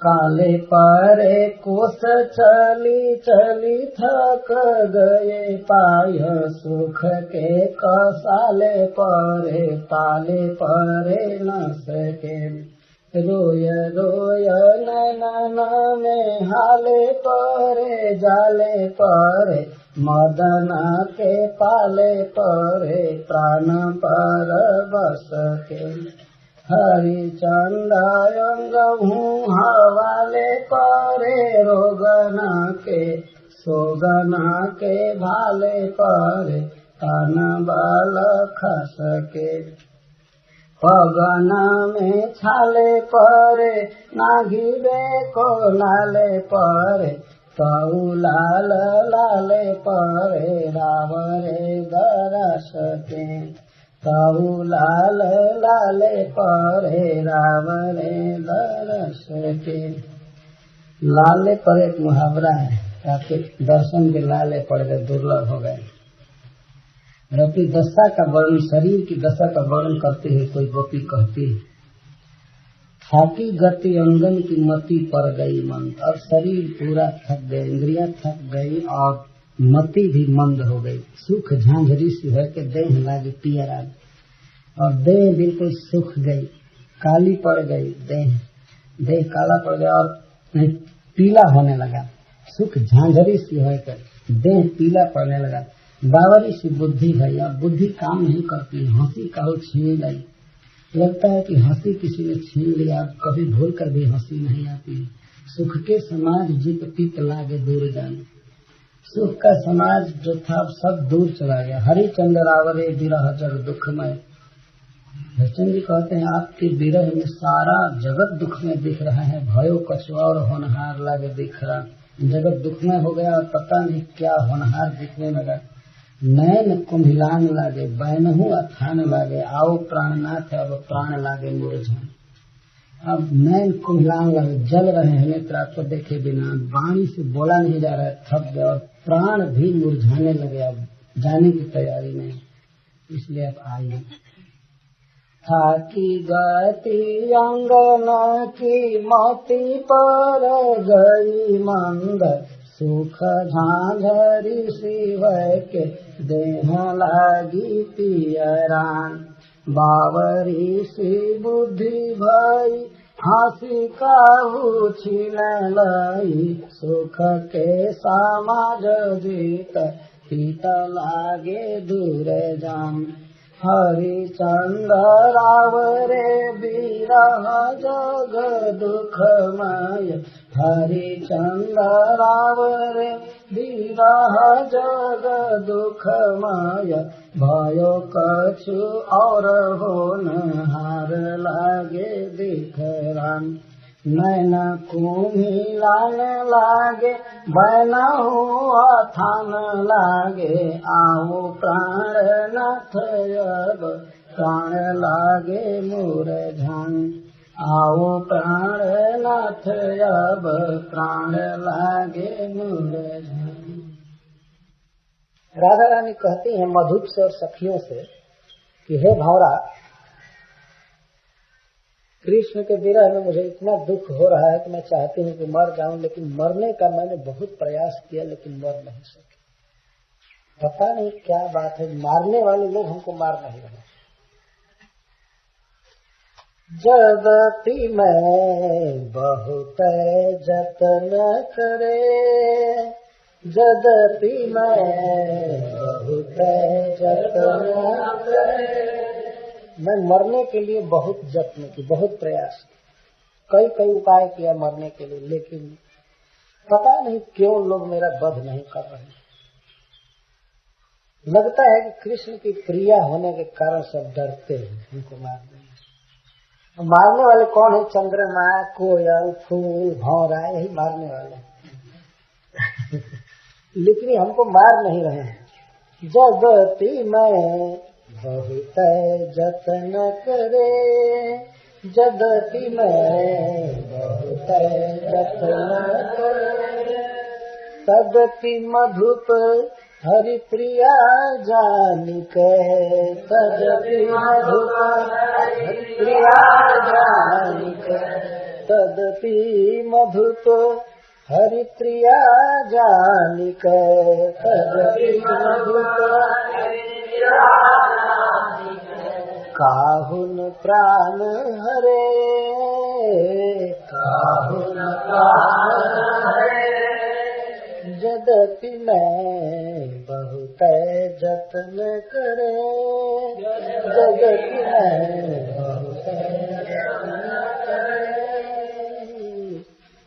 काले परे कोस चली चली थक गए पाय, सुख के कसाले परे ताले परे नस के। रोय रोय नैना में हाले परे जाले परे, मदना के पाले परे प्राण पर बस के। हरिचंद अंगहूँ हवाले परे, रोगना के सोगना के भाले परे तन बल खस के। पगना में छाले परे नागिबे को नाले परे, कऊ लाल लाले परे रावरे दरस के। कऊ लाल लाले परे रावरे दरस के। लाले पर एक मुहावरा है, आपके दर्शन के लाले पड़ गए, दुर्लभ हो गए। गोपी दशा का वर्णन, शरीर की दशा का वर्णन करते हुए कोई गोपी कहती है, थाकी गति अंगन की मति पर गई मंद। अब शरीर पूरा थक गए, इंद्रियां थक गई और मति भी मंद हो गई। सुख झांझरी सी है कि देह लागे पियरा, और देह बिल्कुल सूख गई, काली पड़ गई देह काला पड़ गया और पीला होने लगा। सुख झांझरी सी है कि देह पीला पड़ने लगा। बावरी सी बुद्धि है, या बुद्धि काम नहीं करती, हंसी काहू छीन लाई। लगता है कि हंसी किसी ने छीन लिया, कभी भूल कर भी हंसी नहीं आती। सुख के समाज जित पित लागे दूर जाने। सुख का समाज जो था सब दूर चला गया। हरिचंद्र रावरे विरह जग दुखमय। हरिचंद्र जी कहते हैं आपके विरह में सारा जगत दुख में दिख रहा है। भयो कछुआ और होनहार लागे दिख रहा, जगत दुखमय हो गया और पता नहीं क्या होनहार दिखने लगा। नैन कुम्हिलान लागे बैनहु अथान लागे, आओ प्राणनाथ अब प्राण लागे मुरझान। अब नैन कुम्हिलान लागे, जल रहे हैं नेत्र आपको देखे बिना, वाणी से बोला नहीं जा रहा है, थक गया, और प्राण भी मुरझाने लगे, अब जाने की तैयारी में, इसलिए अब आइए। थाकी गति अंगना की मोती पर गई मंद, सुख झांझरी शिव के देह लागी पियरान। बावरी सी बुद्धि भई हंसी काहू छीन लाई, सुख के समाज जीत हित लागे दूर जान। हरिचंद्र रावरे विरह जग दुखमय, हरिचंद्र रावरे विरह जग दुखमय। भयो कछु और होनहार लागे दिख राम, नैन कुम्हिलान लागे बैनहु अथान लागे। आओ प्राणनाथ अब प्राण लागे मुरझान, आओ प्राणनाथ अब प्राण लागे मुरझान। राधा रानी कहती हैं मधुप से और सखियों से कि हे भौरा, कृष्ण के विरह में मुझे इतना दुख हो रहा है कि मैं चाहती हूँ कि मर जाऊं, लेकिन मरने का मैंने बहुत प्रयास किया लेकिन मर नहीं सके। पता नहीं क्या बात है, मारने वाले लोग हमको मार नहीं रहे। जदपि मैं बहुत जतन करे, जदपि मैं बहुत जतन करे, मैं मरने के लिए बहुत जत्न की, बहुत प्रयास, कई उपाय किया मरने के लिए, लेकिन पता नहीं क्यों लोग मेरा वध नहीं कर रहे। लगता है कि कृष्ण की प्रिया होने के कारण सब डरते हैं उनको मारने। मारने वाले कौन है? चंद्रमा, कोयल, फूल, भौरा, यही मारने वाले लेकिन हमको मार नहीं रहे हैं। जदपि मैं बहुत जतन करे, जदपि मैं बहुत जतन करे, तदपि मधुप हरि प्रिया जानिक, तदपि मधुप हरि प्रिया जानिक, तदपि मधुप हरि प्रिया जानिक, तदपि मधुप हरि प्रिया जानिक, काहुन प्राण हरे, काहुन प्राण हरे, जदपि मैं बहुत जतन करे, जदपि मैं बहुत जतन करे,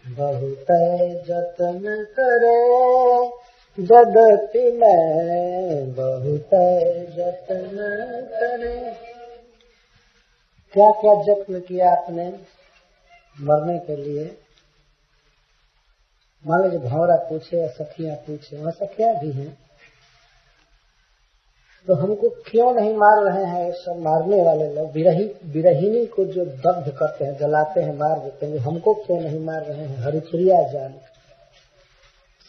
बहुत जतन करे, जदपि मैं बहुत जतन करे। क्या क्या जत्न किया आपने मरने के लिए? मान लीजिए भौरा पूछे या सखियां पूछे, वहाँ सखियां भी हैं, तो हमको क्यों नहीं मार रहे हैं? सब मारने वाले लोग, विरहिनी को जो दग्ध करते हैं, जलाते हैं, मार देते हैं, हमको क्यों नहीं मार रहे हैं? हरिप्रिया जान,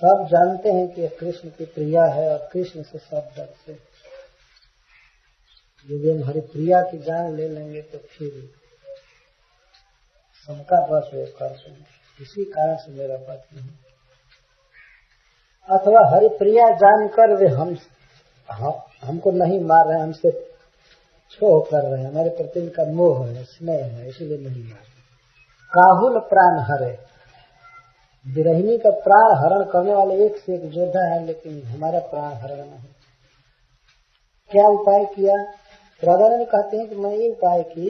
सब जानते हैं कि कृष्ण की प्रिया है और कृष्ण से सब डरते हैं। यदि हम हरिप्रिया की जान ले लेंगे तो फिर सबका बस वे करते हैं, इसी कारण से मेरा बात नहीं। अथवा हरिप्रिया जानकर वे हमको नहीं मार रहे, हमसे छोह कर रहे हैं, हमारे प्रति इनका मोह है, स्नेह है, इसीलिए नहीं मार रहे। काहुल प्राण हरे, विरहिनी का प्राण हरण करने वाले एक से एक योद्धा है, लेकिन हमारा प्राण हरण नहीं। क्या उपाय किया? राधा रानी कहते हैं कि मैं ये उपाय की,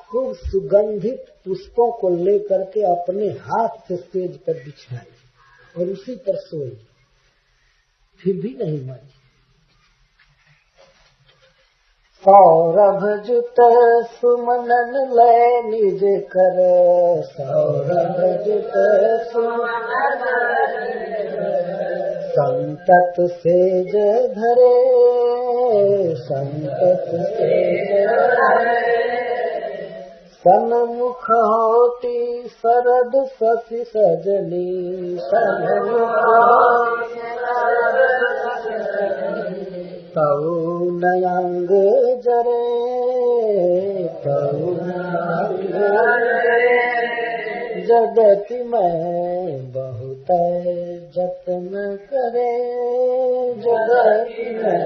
खूब सुगंधित पुष्पों को लेकर के अपने हाथ से स्टेज पर बिछाई और उसी पर सोई, फिर भी नहीं मरी। सौरभ जुत सुमनन लय निज कर, सौरभ जुत सुमनन संतत सेज धरे, संतत सेज धरे, सन्मुख होती शरद शशि सजनी, सन्मुख होती शरद शशि सजनी, तऊ नयंग जरे, तऊ नयंग जरे, जगति में बहुत जतन करे, जगति में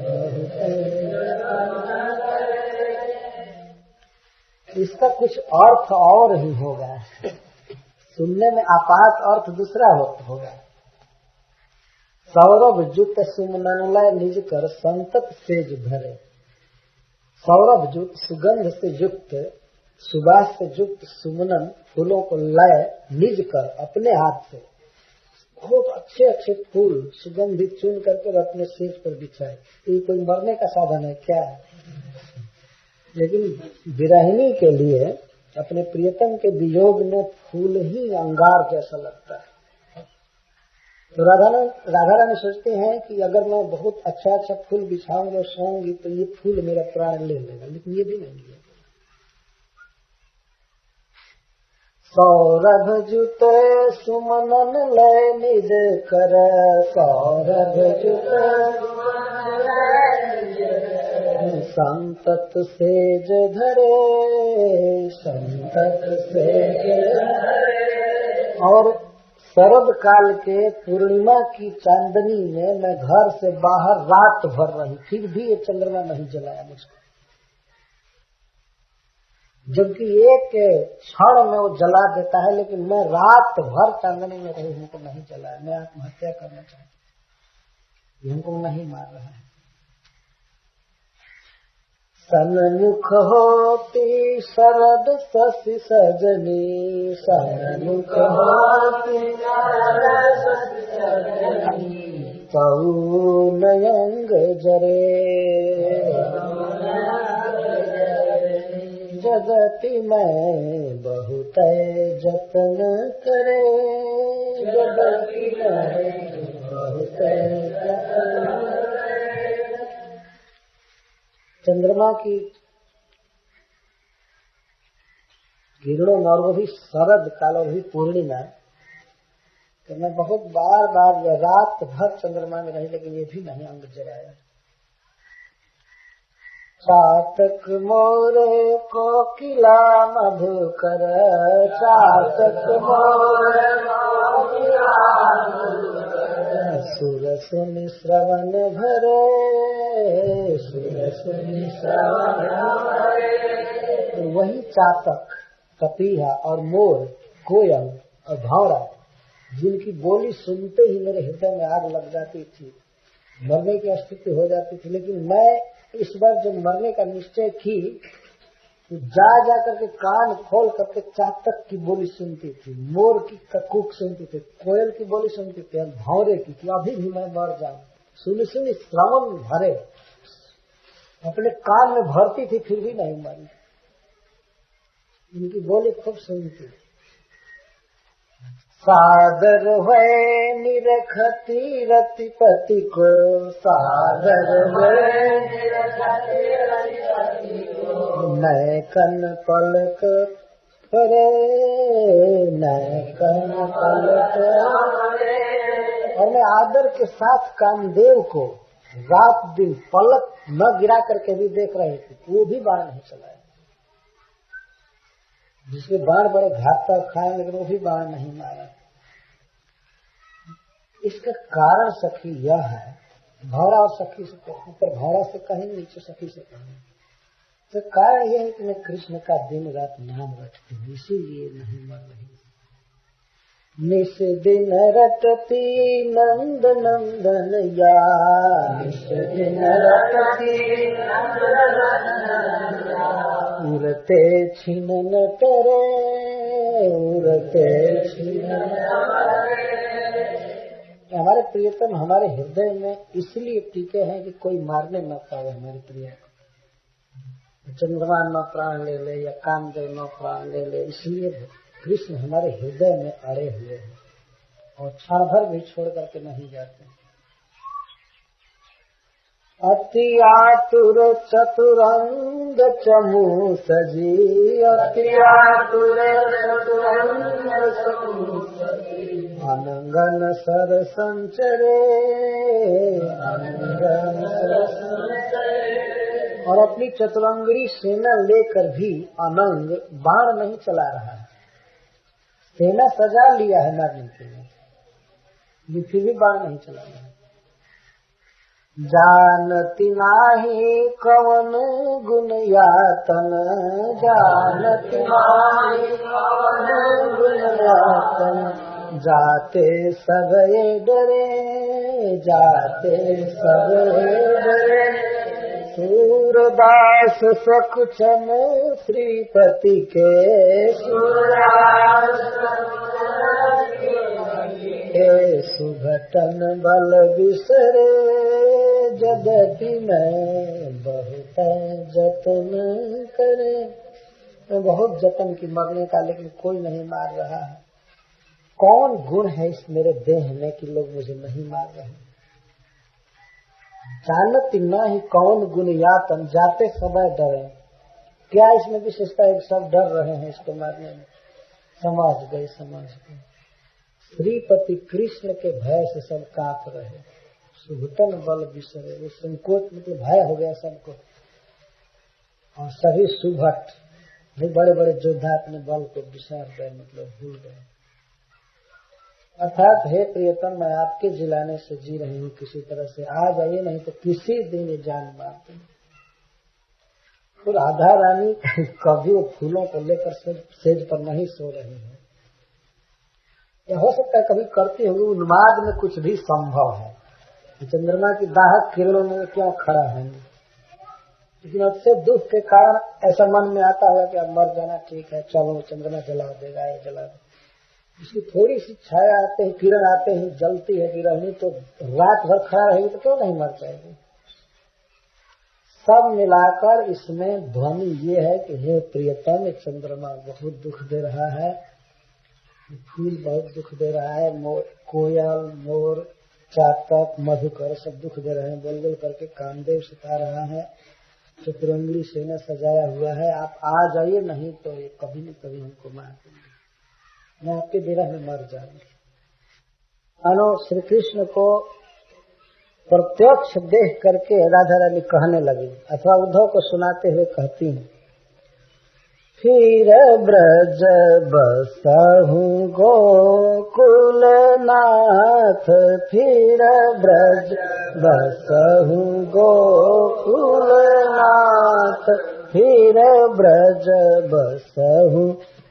बहुत जतन करे। इसका कुछ अर्थ और ही होगा, सुनने में आपात अर्थ दूसरा होगा। सौरभ जुत सुमनन लय निज कर संतत सेज धरे, सौरभ जुत सुगंध से युक्त, सुबास से युक्त सुमनन फूलों को लय निज कर अपने हाथ से बहुत अच्छे अच्छे फूल सुगंधित चुन करके अपने सेज पर बिछाए। ये कोई मरने का साधन है क्या? लेकिन विरहिनी के लिए अपने प्रियतम के वियोग में फूल ही अंगार जैसा लगता है। तो राधा रानी सोचते हैं कि अगर मैं बहुत अच्छा अच्छा फूल बिछाऊंगी और सोऊंगी तो ये फूल मेरा प्राण ले लेगा, लेकिन ये भी नहीं लिया। सौरभ जुत सुमनन लय निज कर, सौरभ जुत संतत सेज धरे, संतत सेज धरे, और शरद काल के पूर्णिमा की चांदनी में मैं घर से बाहर रात भर रही, फिर भी ये चंद्रमा नहीं जलाया मुझको, जबकि एक क्षण में वो जला देता है, लेकिन मैं रात भर चांदनी में रही, हमको नहीं जलाया। मैं आत्महत्या करना चाहती, हमको नहीं मार रहा है। सन्मुख होती शरद शशि सजनी, सन्मुख होती शरद शशि सजनी, तऊ नयंग जरे, जगति में बहुत जतन करे, जगति में बहुत जतन करे। चंद्रमा की किरणों में, और वो भी शरद काल और भी पूर्णिमा, तो मैं बहुत बार बार या रात भर चंद्रमा में रही, लेकिन ये भी नहीं अंग जलाया। चातक मोरे कोकिला मधुकर, चातक मोरे कोकिला मधुकर, सुर सुनि श्रवण भरे, सुर सुनि श्रवण भरे। वही चातक, कपीहा और मोर, कोयल और भौरा, जिनकी बोली सुनते ही मेरे हृदय में आग लग जाती थी, मरने की स्थिति हो जाती थी, लेकिन मैं इस बार जब मरने का निश्चय की तो जा करके कान खोल करके चातक की बोली सुनती थी, मोर की कूक सुनती थी, कोयल की बोली सुनती थी, और भौरे की, कि अभी भी मैं मर जाऊं। सुनी सुनी श्रवण भरे, अपने कान में भरती थी, फिर भी नहीं मरी। इनकी बोली खूब सुनती। सादर है निरखती रतिपति को, सादर है निरखती रतिपति को, नए कन पलक करे, नए कन पलक करे। और मैं आदर के साथ कामदेव को रात दिन पलक न गिरा करके भी देख रहे थे, वो भी बाण नहीं चलाया। जिसके बाण बड़े घातक खाए, लेकिन वो भी बाण नहीं मारा। इसका कारण सखी यह है, भौरा और सखी से ऊपर, भौरा से कहीं नीचे सखी से कहीं, तो कारण यह है कि मैं कृष्ण का दिन रात नाम रटती हूँ, इसीलिए नहीं मर रही। निस दिन रटती नंद नंदन या, निस दिन रटती नंद नंदन या, उड़ते छिनन करे, उड़ते छिनन करे। हमारे प्रियतम हमारे हृदय में इसलिए टीके हैं कि कोई मारने न पावे हमारे प्रिय को। चंद्रमा न प्राण ले ले या कामदेव न प्राण ले ले, इसलिए कृष्ण हमारे हृदय में अड़े हुए हैं और क्षण भर भी छोड़ करके नहीं जाते। अति आतुर चतुरंग चमू सजी, अति आतुर चतुरंग चमू सजी, अनंगन सर संचरे, अनंगन सर संचरे। और अपनी चतुरंगी सेना लेकर भी अनंग बाण नहीं चला रहा है। सेना सजा लिया है मारने के लिए, ये फिर भी बाण नहीं चला रहा है। जानती नाही कवन गुण यातन, जानती नाही कवन गुण यातन, जाते सबे डरे, जाते सबे डरे। सूरदास सकुचन श्रीपति के, सूरदास के सुघटन बल बिसरे, जगति में बहुत जतन करे। मैं बहुत जतन की मरने का, लेकिन कोई नहीं मार रहा है। कौन गुण है इस मेरे देह में कि लोग मुझे नहीं मार रहे? जानती न ही कौन गुण यातन, जाते समय डरे। क्या इसमें विशेषता है? सब डर रहे हैं इसको मारने में। समझ गए, समझ गए। श्रीपति कृष्ण के भय से सब कांप रहे। सुघटन बल बिसरे, वो संकोच मतलब भय हो गया सबको। और सभी सुभट, बड़े बड़े योद्धा अपने बल को बिसर गए, मतलब भूल गए। अर्थात हे प्रियतम, मैं आपके जिलाने से जी रही हूँ, किसी तरह से आ जाइए, नहीं तो किसी दिन ये जान मार देंगे। तो राधा रानी कभी वो फूलों को लेकर सेज पर नहीं सो रही है। या हो सकता है कभी करती होगी, उन्माद में कुछ भी संभव है। चंद्रमा की दाहक किरणों में क्यों खड़ा है, लेकिन उससे दुख के कारण ऐसा मन में आता है कि अब मर जाना ठीक है, चलो चंद्रमा जला देगा, ये जला देगा। इसकी थोड़ी सी छाया आते ही, किरण आते ही जलती है गिरहनी, तो रात भर खड़ा रहेगी तो क्यों नहीं मर जाएगी। सब मिलाकर इसमें ध्वनि ये है कि हे प्रियतम, चंद्रमा बहुत दुख दे रहा है, फूल बहुत दुख दे रहा है, कोयल, मोर, चातक, मधुकर सब दुख दे रहे हैं, बोल बोल करके कामदेव सिखा रहा है, चतुरंगी सेना सजाया हुआ है, आप आ जाइए, नहीं तो ये कभी न कभी हमको मार देंगे, मैं आपके विरह में मर जाऊंगी। अनु श्री कृष्ण को प्रत्यक्ष देख करके राधा रानी कहने लगी, अथवा उद्धव को सुनाते हुए कहती हैं, फिर ब्रज बसहु गोकुल नाथ, फिर ब्रज बसहु गोकुल नाथ, फिर ब्रज बसहु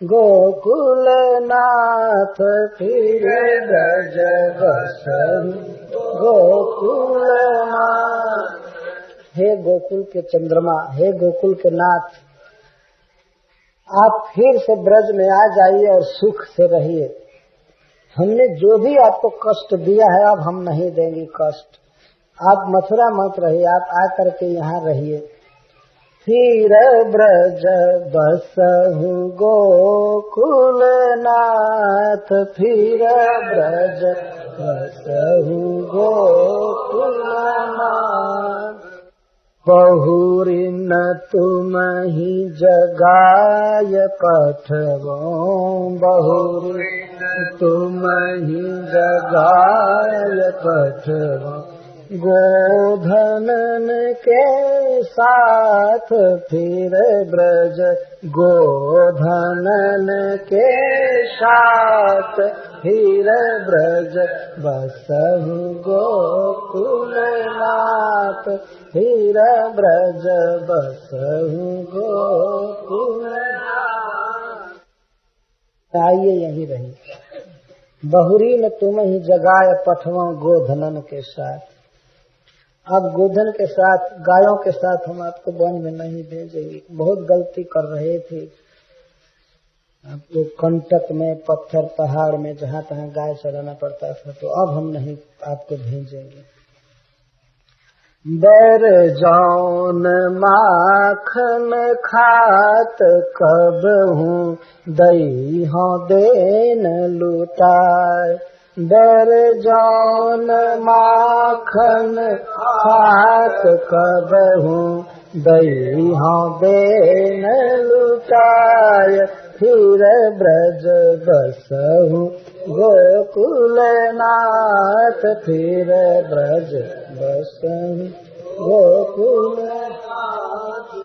गोकुल नाथ, फिर ब्रज बसहु गोकुल नाथ। हे गोकुल के चंद्रमा, हे गोकुल के नाथ, आप फिर से ब्रज में आ जाइए और सुख से रहिए। हमने जो भी आपको कष्ट दिया है अब हम नहीं देंगे कष्ट, आप मथुरा मत रहिए, आप आकर के यहाँ रहिए। फिर ब्रज बसहु गोकुल नाथ, फिर ब्रज बसहु गोकुल नाथ। बहुरी न तुम ही जगाय पठवो, बहुरी तुम ही जगाय पठवो, गोधनन के साथ फिर ब्रज गोधनन के साथ, फिर ब्रज बसहु गोकुल नाथ, फिर ब्रज बसहु गोकुल नाथ। आइए यही रही। बहुरी न तुम ही जगाए पठवा गोधनन के साथ। अब गोधन के साथ, गायों के साथ हम आपको वन में नहीं भेजेंगे, बहुत गलती कर रहे थे। आपको कंटक में, पत्थर पहाड़ में, जहाँ तहाँ गाय चराना पड़ता था, तो अब हम नहीं आपको भेजेंगे। बर जौन माखन खात, कब हूँ दई हो देन लुटाए, बर जौन माखन खात, कब हूँ दई हो देन लुटाए, फिर ब्रज बसहु गोकुल नाथ, फिर ब्रज बसहु गोकुल नाथ।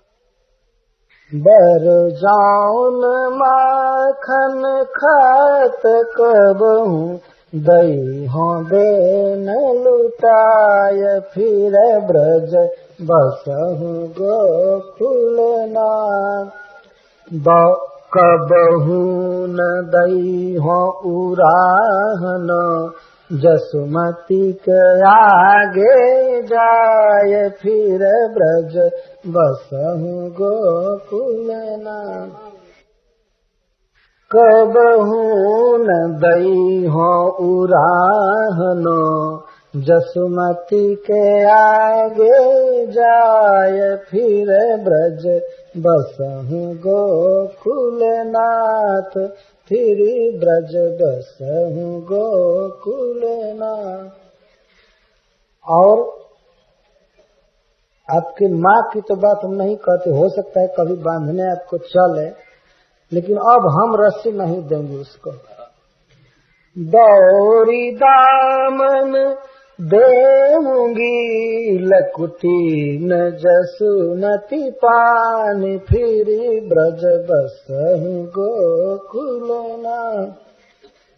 बर जौन माखन खात, कब हूँ दई हो देन लुटाय, फिर ब्रज बसहु गोकुल नाथ। कबहू न दई हो उराहन, जसुमती के आगे जाय, फिर ब्रज बसहु गोकुल नाथ। कबहू न दई हो उराहन, जसुमती के आगे जाय, फिर ब्रज बसहु गोकुल नाथ, फिर ब्रज बसहु गोकुल नाथ। और आपकी माँ की तो बात हम नहीं कहते, हो सकता है कभी बांधने आपको चले, लेकिन अब हम रस्सी नहीं देंगे उसको। दौरी दामन देऊंगी, लकुटी न जसुमती पानी, फिर ब्रज बसहु गोकुल नाथ।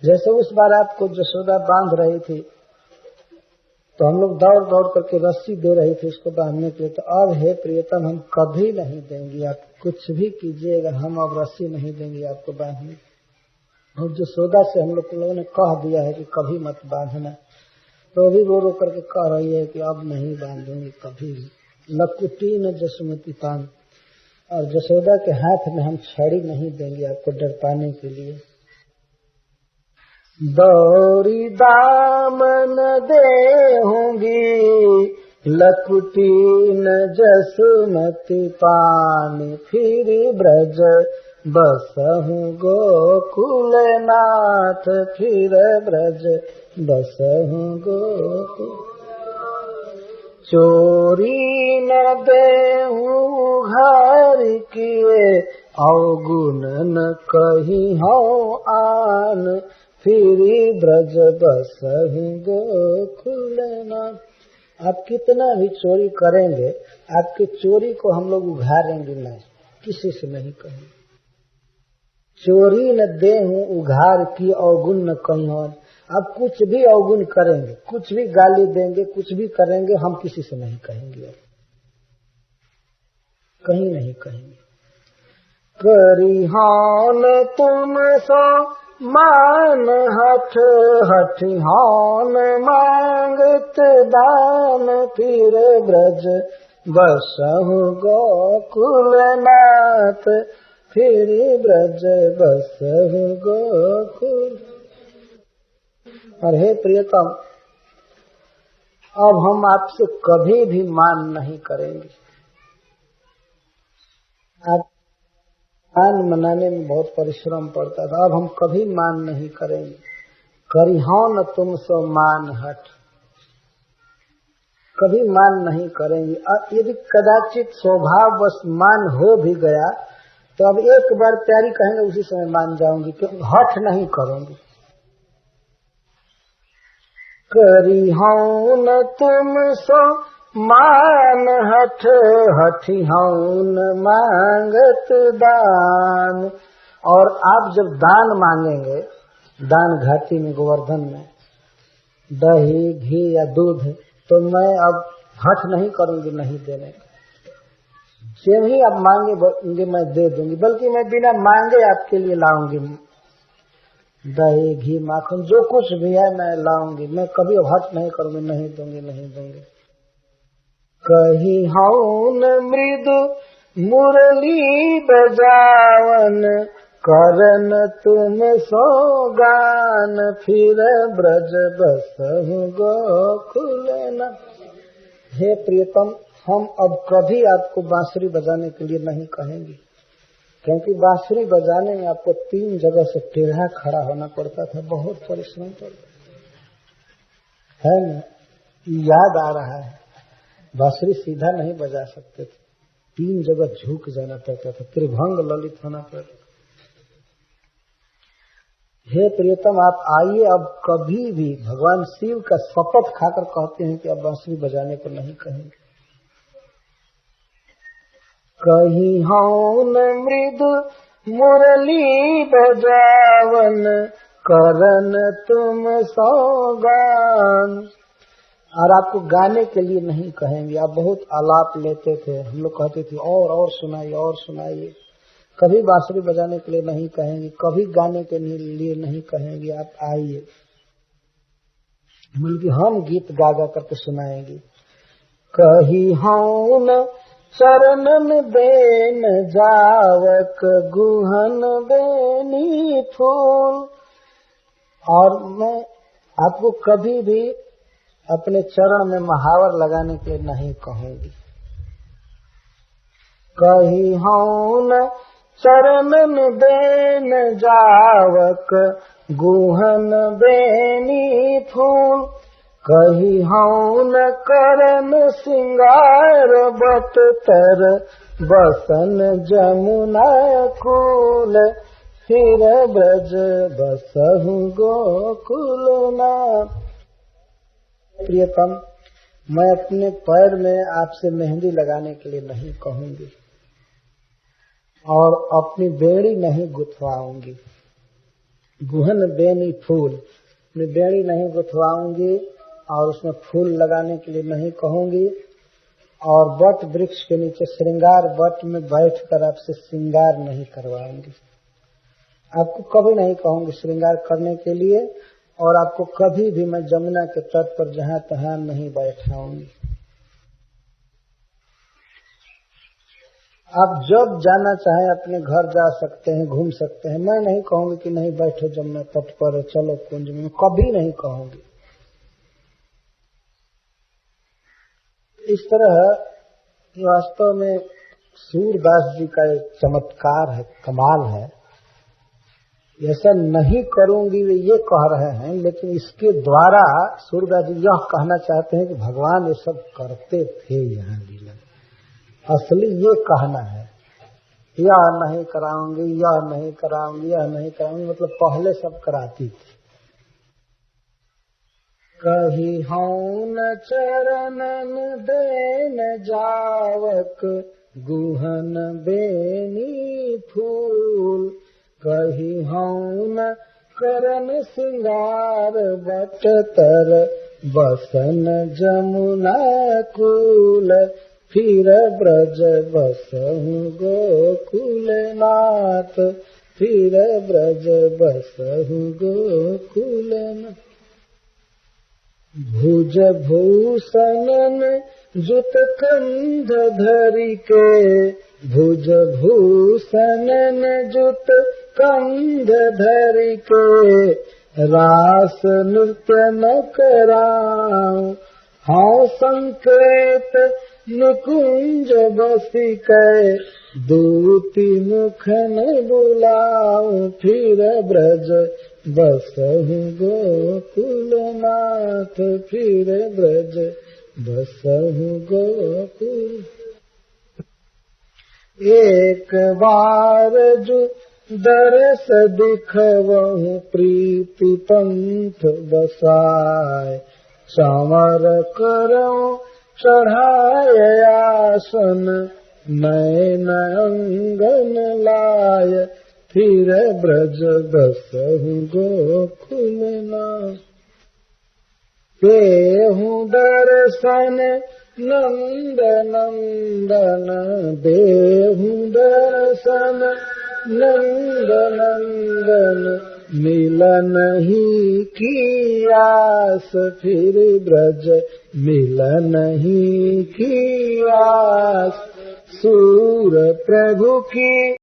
जैसे उस बार आपको जसोदा बांध रही थी तो हम लोग दौड़ दौड़ करके रस्सी दे रही थी उसको बांधने के लिए, तो अब हे प्रियतम हम कभी नहीं देंगे, आप कुछ भी कीजिएगा हम अब रस्सी नहीं देंगे आपको बांधने। और जसोदा से हम लोगों ने कह दिया है कि कभी मत बांधना, तो अभी रो रो करके कह रही है कि अब नहीं बांधूंगी कभी भी। लकुटी न जसुमती पान, और जसोदा के हाथ में हम छड़ी नहीं देंगे आपको डर पाने के लिए। दौरी दामन दे होंगी लकुटी न जसुमती पान, फिर ब्रज बसहु गोकुल नाथ, फिर ब्रज बसहु गोकुल। चोरी न देहूँ घर किए अवगुण न कही हो आन, फिरी ब्रज बसहु गोकुल नाथ। आप कितना भी चोरी करेंगे आपकी चोरी को हम लोग उघारेंगे नहीं, किसी से नहीं कहेंगे। चोरी न देहूँ उघार की अवगुण न कहीं और, आप कुछ भी अवगुण करेंगे, कुछ भी गाली देंगे, कुछ भी करेंगे, हम किसी से नहीं कहेंगे, कहीं नहीं कहेंगे। करी हान तुम सो मान हठ, हठी हान मांगत दान, फिर ब्रज बसहु गोकुल नाथ, फिर ब्रज बसहु गोकुल। और हे प्रियतम अब हम आपसे कभी भी मान नहीं करेंगे। आप मान मनाने में बहुत परिश्रम पड़ता था, अब हम कभी मान नहीं करेंगे। करिहो न तुम सो मान हठ, कभी मान नहीं करेंगे। यदि कदाचित स्वभाव बस मान हो भी गया तो अब एक बार प्यारी कहेंगे उसी समय मान जाऊंगी, क्योंकि हठ नहीं करूंगी। करिहो न तुम सो मान हठ, हठी हौन मांगत दान। और आप जब दान मांगेंगे, दान घाटी में गोवर्धन में दही घी या दूध, तो मैं अब हठ नहीं करूंगी नहीं देने का। जो ही आप मांगेंगे मैं दे दूंगी, बल्कि मैं बिना मांगे आपके लिए लाऊंगी। दही घी माखन जो कुछ भी है मैं लाऊंगी, मैं कभी हठ नहीं करूंगी, नहीं दूंगी नहीं दूंगी। कही हौन मृदु मुरली बजावन, करन तुम सो गान, फिर ब्रज बसहु गोकुल नाथ। हे प्रियतम हम अब कभी आपको बांसुरी बजाने के लिए नहीं कहेंगे, क्योंकि बांसुरी बजाने में आपको 3 जगह से टेढ़ा खड़ा होना पड़ता था, बहुत परिश्रम पड़ता है ना। याद आ रहा है बांसुरी सीधा नहीं बजा सकते थे, 3 जगह झुक जाना पड़ता था, त्रिभंग ललित होना पड़ता। हे प्रियतम आप आइए, अब कभी भी भगवान शिव का शपथ खाकर कहते हैं कि अब बांसुरी बजाने को नहीं कहेंगे। कही हौन मृदु मुरली बजावन, करन तुम सौगान। और आपको गाने के लिए नहीं कहेंगे, आप बहुत आलाप लेते थे, हम लोग कहते थे और सुनाइए और सुनाइए। कभी बांसुरी बजाने के लिए नहीं कहेंगे, कभी गाने के लिए नहीं कहेंगे, आप आइए, बल्कि हम गीत गा गा करके सुनाएंगे। कही हौन चरणन बेन जावक, गुहन बेनी फूल। और मैं आपको कभी भी अपने चरण में महावर लगाने के लिए नहीं कहूंगी। कही हौन चरणन बेन जावक, गुहन बेनी फूल। कही हौन करन सिंगार बट तर, बसन जमुना कूल। फिर ब्रज बसहु गोकुल नाथ। प्रियतम मैं अपने पैर में आपसे मेहंदी लगाने के लिए नहीं कहूंगी और अपनी बेड़ी नहीं गुथवाऊंगी। गुहन बेनी फूल, मैं बेड़ी नहीं गुथवाऊंगी और उसमें फूल लगाने के लिए नहीं कहूंगी, और बट वृक्ष के नीचे श्रृंगार बट में बैठकर आपसे श्रृंगार नहीं करवाऊंगी। आपको कभी नहीं कहूंगी श्रृंगार करने के लिए, और आपको कभी भी मैं जमुना के तट पर जहां तहां नहीं बैठाऊंगी। आप जब जाना चाहें अपने घर जा सकते हैं, घूम सकते हैं। मैं नहीं कहूंगी कि नहीं बैठो जमुना तट पर, चलो कुंज में, कभी नहीं कहूंगी। इस तरह वास्तव में सूरदास जी का एक चमत्कार है, कमाल है। ऐसा नहीं करूंगी वे ये कह रहे हैं, लेकिन इसके द्वारा सूरदास जी यह कहना चाहते हैं कि भगवान ये सब करते थे यहाँ लीला। असली ये कहना है, यह नहीं कराऊंगी, यह नहीं कराऊंगी, यह नहीं कराऊंगी, मतलब पहले सब कराती थी। कही हूं न चरणन देन जावक, गुहन बेनी फूल। कही हूं न करन सिंगार, बटतर बसन जमुना कूल। फिर ब्रज बसहु गोकुल नाथ, फिर ब्रज बसहु गोकुल नाथ। भुज भूषणन जुत कंध धरि के, भुज भूषणन जुत कंध धरि के। रास नृत्य न कराऊं, हाँ संकेत निकुंज बसी के। दूती मुखन बुलाऊं, फिर ब्रज बसहु गोकुल नाथ, फिर ब्रज बसहु गोकुल। एक बार जो दरस दिखवहु, प्रीति पंथ बसाय। चामर करऊं चढ़ाय आसन, नयन अंगन लाय। फिर ब्रज बसहु गोकुल नाथ। देहु दर्शन नंद नंदन, देहु दर्शन नंद नंदन। मिलन ही की आस, फिर ब्रज मिलन ही की आस। सूर प्रभु की